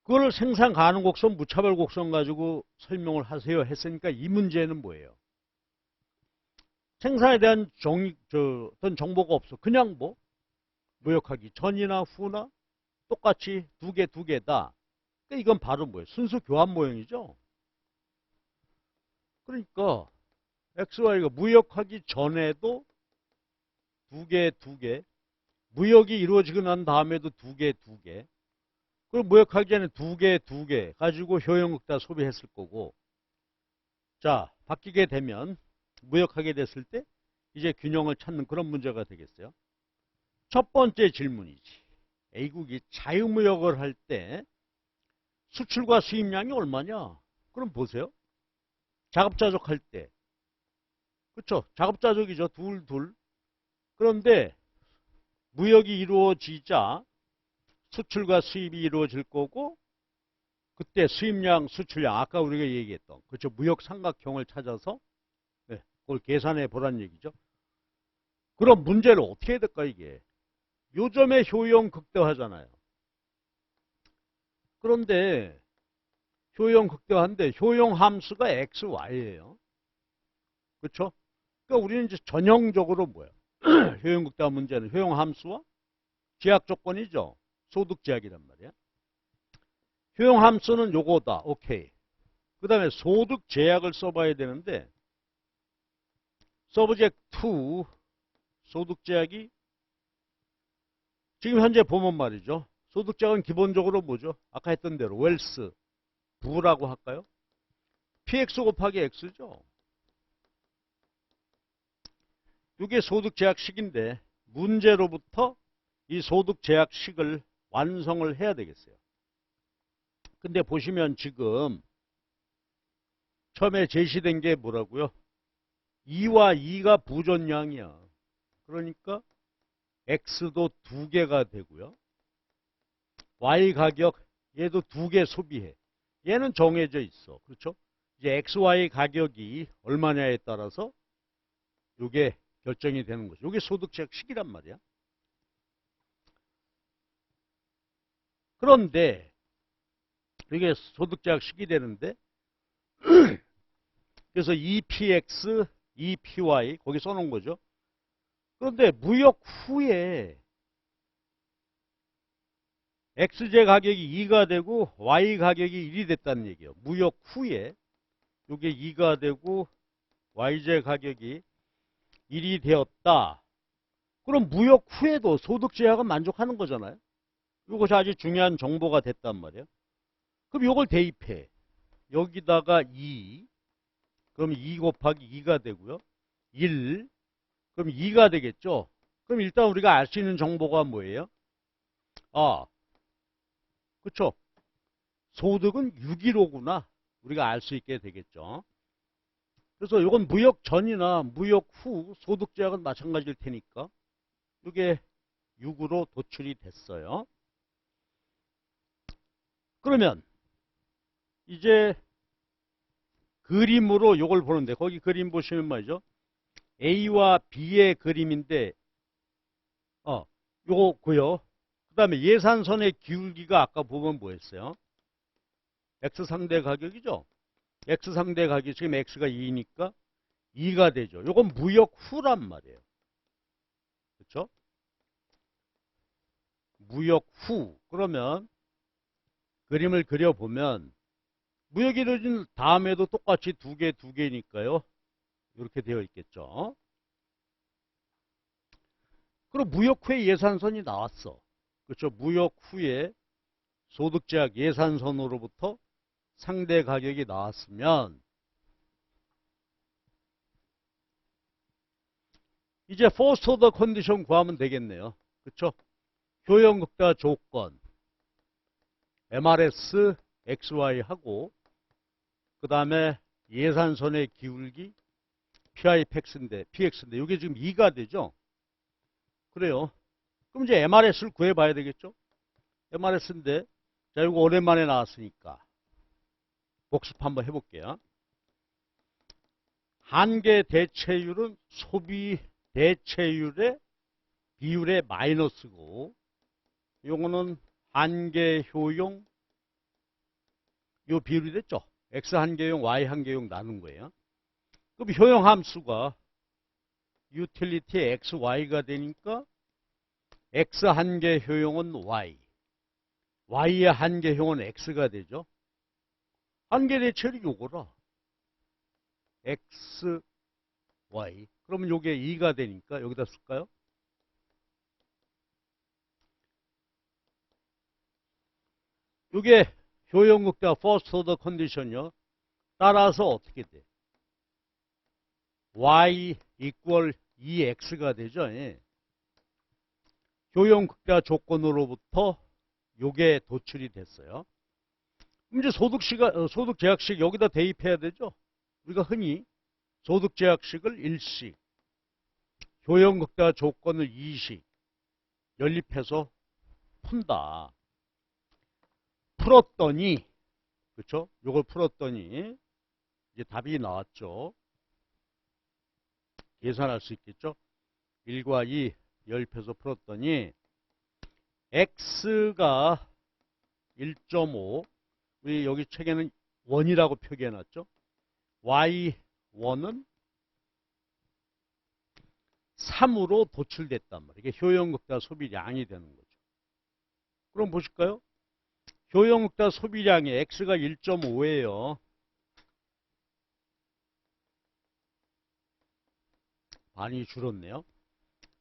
그걸 생산 가능 곡선, 무차별 곡선 가지고 설명을 하세요 했으니까 이 문제는 뭐예요? 생산에 대한 어떤 정보가 없어. 그냥 뭐 무역하기 전이나 후나 똑같이 두 개다. 그러니까 이건 바로 뭐예요? 순수 교환 모형이죠. 그러니까 XY가 무역하기 전에도 두 개, 무역이 이루어지고 난 다음에도 두 개. 그리고 무역하기 전에 두 개 가지고 효용극다 소비했을 거고 자, 바뀌게 되면 무역하게 됐을 때 이제 균형을 찾는 그런 문제가 되겠어요. 첫 번째 질문이지. A국이 자유무역을 할 때 수출과 수입량이 얼마냐? 그럼 보세요. 자급자족 할 때. 그렇죠? 자급자족이죠. 둘. 그런데 무역이 이루어지자 수출과 수입이 이루어질 거고 그때 수입량, 수출량 아까 우리가 얘기했던 그렇죠? 무역 삼각형을 찾아서 그걸 계산해 보란 얘기죠. 그럼 문제를 어떻게 해야 될까 이게? 요점의 효용 극대화잖아요. 그런데 효용 극대화인데 효용 함수가 XY예요. 그렇죠? 그러니까 우리는 이제 전형적으로 뭐야? 효용 극대화 문제는 효용 함수와 제약 조건이죠. 소득 제약이란 말이야. 효용 함수는 요거다. 오케이. 그 다음에 소득 제약을 써봐야 되는데 서브젝트 2 소득 제약이 지금 현재 보면 말이죠. 소득 제약은 기본적으로 뭐죠? 아까 했던 대로 웰스 부라고 할까요? px 곱하기 x죠. 이게 소득 제약식인데 문제로부터 이 소득 제약식을 완성을 해야 되겠어요. 근데 보시면 지금 처음에 제시된 게 뭐라고요? 2와 2가 부전량이야. 그러니까 X도 두 개가 되고요. Y 가격 얘도 두 개 소비해. 얘는 정해져 있어. 그렇죠? 이제 XY 가격이 얼마냐에 따라서 이게 결정이 되는 거죠. 이게 소득 제약식이란 말이야. 그런데 이게 소득제약식이 되는데 그래서 EPX, EPY 거기 써놓은 거죠. 그런데 무역 후에 XJ 가격이 2가 되고 Y 가격이 1이 됐다는 얘기예요. 무역 후에 이게 2가 되고 YJ 가격이 1이 되었다. 그럼 무역 후에도 소득제약은 만족하는 거잖아요. 이것이 아주 중요한 정보가 됐단 말이에요. 그럼 이걸 대입해. 여기다가 2. 그럼 2 곱하기 2가 되고요. 1. 그럼 2가 되겠죠. 그럼 일단 우리가 알 수 있는 정보가 뭐예요? 아, 그쵸. 소득은 615구나. 우리가 알 수 있게 되겠죠. 그래서 이건 무역 전이나 무역 후 소득제약은 마찬가지일 테니까 이게 6으로 도출이 됐어요. 그러면 이제 그림으로 이걸 보는데 거기 그림 보시면 말이죠. A와 B의 그림인데 요거고요. 그 다음에 예산선의 기울기가 아까 보면 뭐였어요? X 상대 가격이죠. X 상대 가격이 지금 X가 2니까 2가 되죠. 요건 무역 후란 말이에요. 그렇죠? 무역 후. 그러면 그림을 그려보면 무역이 이루어진 다음에도 똑같이 두 개니까요. 이렇게 되어 있겠죠. 그럼 무역 후에 예산선이 나왔어. 그렇죠. 무역 후에 소득제약 예산선으로부터 상대 가격이 나왔으면 이제 first order 컨디션 구하면 되겠네요. 그렇죠. 효용극다 조건 MRS XY 하고 그 다음에 예산선의 기울기 PIPX인데 PX인데 이게 지금 2가 되죠. 그래요. 그럼 이제 MRS를 구해봐야 되겠죠. MRS인데 자 이거 오랜만에 나왔으니까 복습 한번 해볼게요. 한계 대체율은 소비 대체율의 비율의 마이너스고 요거는 한계 효용 요 비율이 됐죠. X 한계용 Y 한계용 나눈 거예요. 그럼 효용 함수가 유틸리티 XY가 되니까 X 한계 효용은 Y Y의 한계 효용은 X가 되죠. 한계 대체율이 요거라. X, Y. 그러면 요게 2가 되니까 여기다 쓸까요? 요게 효용극대와 first order 컨디션이요. 따라서 어떻게 돼? Y equal 2X가 되죠. 예. 효용극대화 조건으로부터 요게 도출이 됐어요. 그럼 이제 소득제약식 여기다 대입해야 되죠. 우리가 흔히 소득제약식을 1식, 효용극대화 조건을 2식 연립해서 푼다. 풀었더니, 그렇죠? 요걸 풀었더니 이제 답이 나왔죠. 계산할 수 있겠죠? 1과 2 연립해서 풀었더니 X가 1.5 우리 여기 책에는 1이라고 표기해놨죠. Y1은 3으로 도출됐단 말이에요. 이게 효용극대화 소비량이 되는 거죠. 그럼 보실까요? 효용극대화 소비량이 X가 1.5예요. 많이 줄었네요.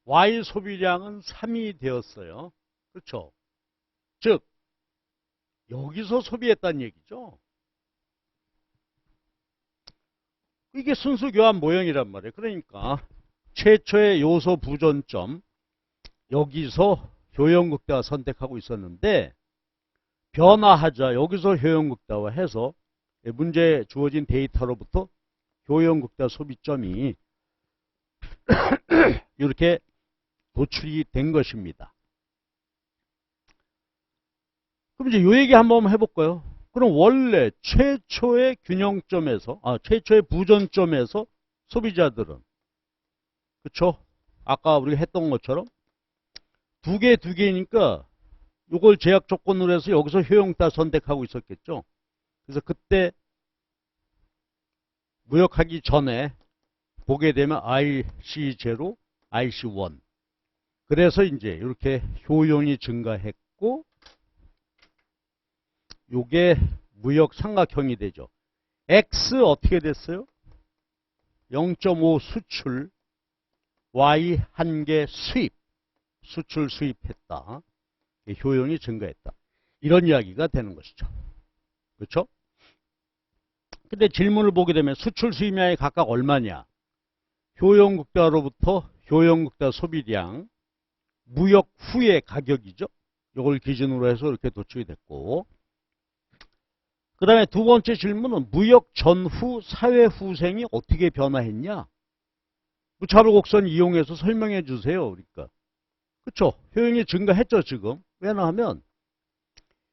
Y 소비량은 3이 되었어요. 그렇죠? 즉 여기서 소비했다는 얘기죠. 이게 순수 교환 모형이란 말이에요. 그러니까 최초의 요소 부존점 여기서 효용극대화 선택하고 있었는데 변화하자 여기서 효용극대화 해서 문제에 주어진 데이터로부터 효용극대화 소비점이 이렇게 도출이 된 것입니다. 그럼 이제 요 얘기 한번 해볼까요? 그럼 원래 최초의 균형점에서, 최초의 부전점에서 소비자들은, 그쵸? 아까 우리가 했던 것처럼 두 개니까 요걸 제약 조건으로 해서 여기서 효용다 선택하고 있었겠죠. 그래서 그때 무역하기 전에 보게 되면 IC0, IC1. 그래서 이제 이렇게 효용이 증가했고, 요게 무역 삼각형이 되죠. X 어떻게 됐어요? 0.5 수출, Y 한개 수입, 수출 수입했다. 효용이 증가했다. 이런 이야기가 되는 것이죠. 그렇죠? 근데 질문을 보게 되면 수출 수입량이 각각 얼마냐? 효용국가로부터 효용국가 소비량, 무역 후의 가격이죠. 이걸 기준으로 해서 이렇게 도출이 됐고, 그 다음에 두 번째 질문은 무역 전후 사회 후생이 어떻게 변화했냐? 무차별 곡선 이용해서 설명해 주세요. 그러니까 그렇죠. 효용이 증가했죠 지금. 왜냐하면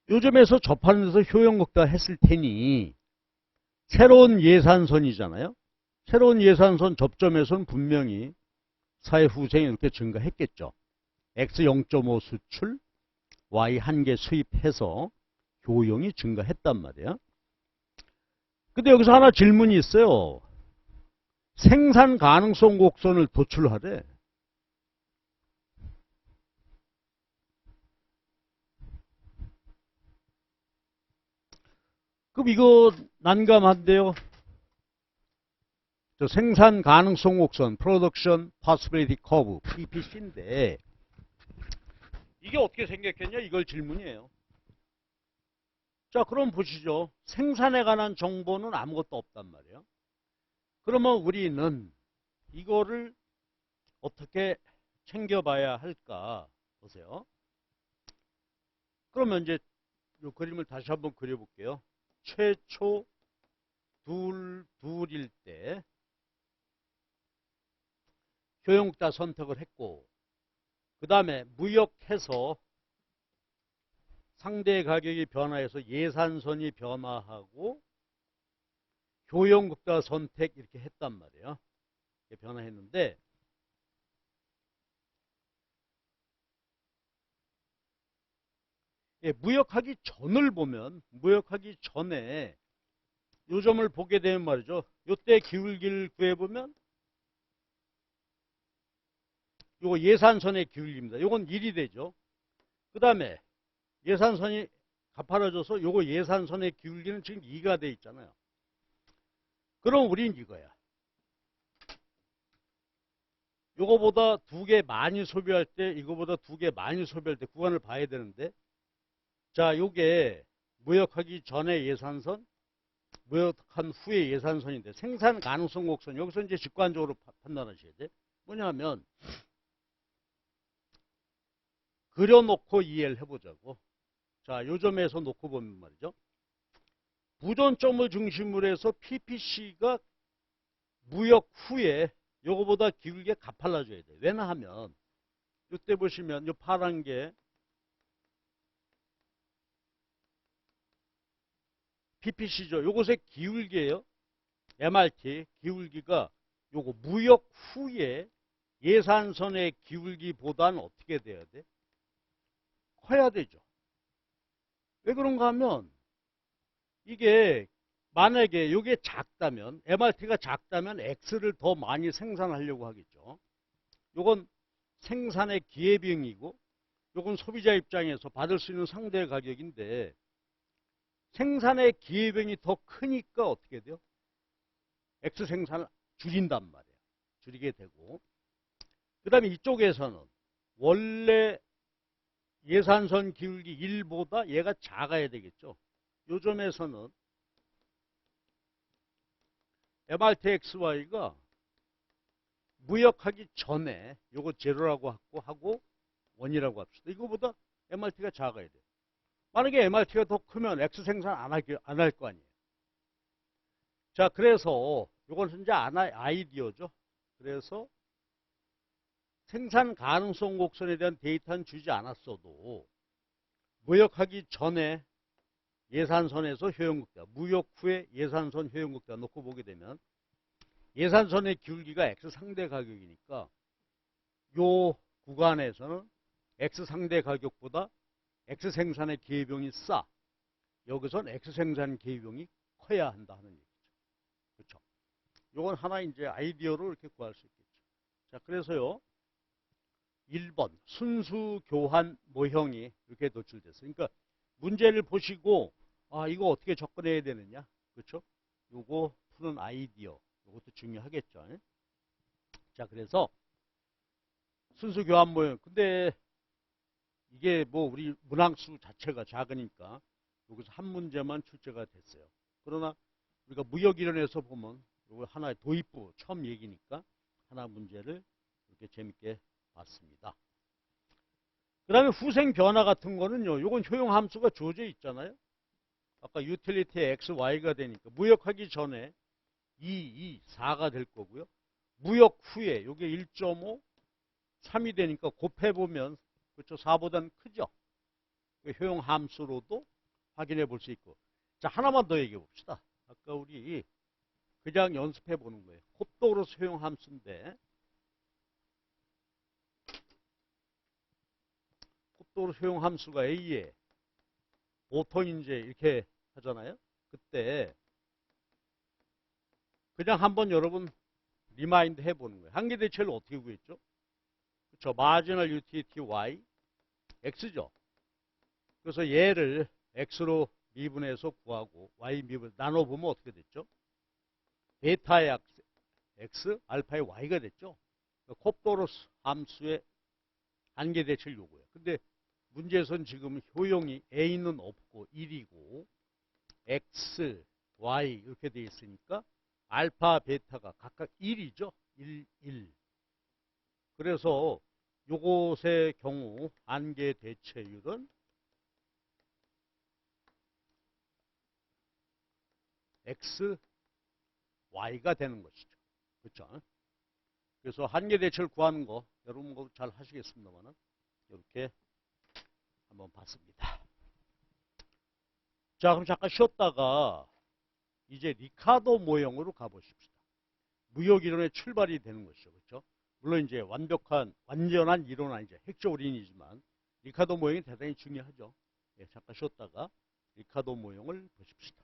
요즘에서 접하는 데서 효용국가 했을 테니 새로운 예산선이잖아요. 새로운 예산선 접점에서는 분명히 사회 후생이 이렇게 증가했겠죠. X 0.5 수출, Y 한개 수입해서 효용이 증가했단 말이에요. 근데 여기서 하나 질문이 있어요. 생산 가능성 곡선을 도출하래. 그럼 이거 난감한데요. 저 생산 가능성 곡선, Production Possibility Curve, PPC인데 이게 어떻게 생겼겠냐? 이걸 질문이에요. 자, 그럼 보시죠. 생산에 관한 정보는 아무것도 없단 말이에요. 그러면 우리는 이거를 어떻게 챙겨봐야 할까? 보세요. 그러면 이제 이 그림을 다시 한번 그려볼게요. 최초 둘일 때 효용국가 선택을 했고, 그 다음에 무역해서 상대 가격이 변화해서 예산선이 변화하고 효용국가 선택 이렇게 했단 말이에요. 이렇게 변화했는데 무역하기 전을 보면 무역하기 전에 요점을 보게 되면 말이죠. 요때 기울기를 구해보면 요거 예산선의 기울기입니다. 요건 1이 되죠. 그 다음에 예산선이 가파라져서 요거 예산선의 기울기는 지금 2가 돼 있잖아요. 그럼 우린 이거야. 요거보다 2개 많이 소비할 때, 이거보다 2개 많이 소비할 때 구간을 봐야 되는데, 자, 요게 무역하기 전의 예산선, 무역한 후의 예산선인데 생산 가능성 곡선. 여기서 이제 직관적으로 판단하셔야 돼. 뭐냐면 그려놓고 이해를 해보자고. 자, 요 점에서 놓고 보면 말이죠. 부전점을 중심으로 해서 PPC가 무역 후에 요거보다 기울게 가팔라져야 돼. 왜냐하면 이때 보시면 요 파란 게 PPC죠. 요것의 기울기예요. MRT 기울기가 요거 무역 후에 예산선의 기울기보다는 어떻게 돼야 돼? 커야 되죠. 왜 그런가 하면 이게 만약에 이게 작다면 MRT가 작다면 X를 더 많이 생산하려고 하겠죠. 요건 생산의 기회비용이고 요건 소비자 입장에서 받을 수 있는 상대 가격인데 생산의 기회비용이 더 크니까 어떻게 돼요? X 생산을 줄인단 말이에요. 줄이게 되고 그 다음에 이쪽에서는 원래 예산선 기울기 1보다 얘가 작아야 되겠죠. 요 점에서는 MRTXY가 무역하기 전에 요거 제로라고 하고 1이라고 합시다. 이거보다 MRT가 작아야 돼요. 만약에 MRT가 더 크면 X 생산 안 할 거 아니에요. 자, 그래서 요건 현재 아이디어죠. 그래서 생산 가능성 곡선에 대한 데이터는 주지 않았어도 무역하기 전에 예산선에서 효용국가, 무역 후에 예산선 효용국가 놓고 보게 되면 예산선의 기울기가 X 상대 가격이니까 요 구간에서는 X 상대 가격보다 X 생산의 기회비용이 싸. 여기선 X 생산 기회비용이 커야 한다 하는 얘기죠. 그렇죠? 요건 하나 이제 아이디어로 이렇게 구할 수 있겠죠. 자, 그래서요. 1번 순수 교환 모형이 이렇게 노출됐어요. 그러니까 문제를 보시고 아, 이거 어떻게 접근해야 되느냐. 그렇죠? 요거 푸는 아이디어. 요것도 중요하겠죠. 자, 그래서 순수 교환 모형. 근데 이게 뭐 우리 문항수 자체가 작으니까 여기서 한 문제만 출제가 됐어요. 그러나 우리가 무역이론에서 보면 이거 하나의 도입부 처음 얘기니까 하나 문제를 이렇게 재밌게 봤습니다. 그 다음에 후생 변화 같은 거는요. 이건 효용 함수가 주어져 있잖아요. 아까 유틸리티의 x, y가 되니까 무역하기 전에 2, 4가 될 거고요. 무역 후에 이게 1.5, 3이 되니까 곱해보면 그렇죠. 4보다는 크죠. 효용 함수로도 확인해 볼 수 있고. 자, 하나만 더 얘기해 봅시다. 아까 우리 그냥 연습해 보는 거예요. 곱도로스 효용 함수인데 곱도로스 효용 함수가 A에 보통 이제 이렇게 하잖아요. 그때 그냥 한번 여러분 리마인드 해보는 거예요. 한계 대체를 어떻게 구했죠? 그렇죠. 마지널 유틸리티 y x죠. 그래서 얘를 x로 미분해서 구하고 y 미분 나눠보면 어떻게 됐죠? 베타의 x, 알파의 y가 됐죠. 곱도로스 함수의 한계 대체를 요구해요. 근데 문제에서는 지금 효용이 a는 없고 1이고 x, y 이렇게 돼 있으니까 알파, 베타가 각각 1이죠. 1, 1. 그래서 요것의 경우 한계 대체율은 x, y가 되는 것이죠. 그렇죠? 그래서 한계 대체를 구하는 거 여러분 잘 하시겠습니다만 이렇게 한번 봤습니다. 자, 그럼 잠깐 쉬었다가 이제 리카도 모형으로 가보십시다. 무역이론의 출발이 되는 것이죠. 그렇죠? 물론 이제 완전한 이론은 아니죠. 핵조린이지만 리카도 모형이 대단히 중요하죠. 예, 잠깐 쉬었다가 리카도 모형을 보십시다.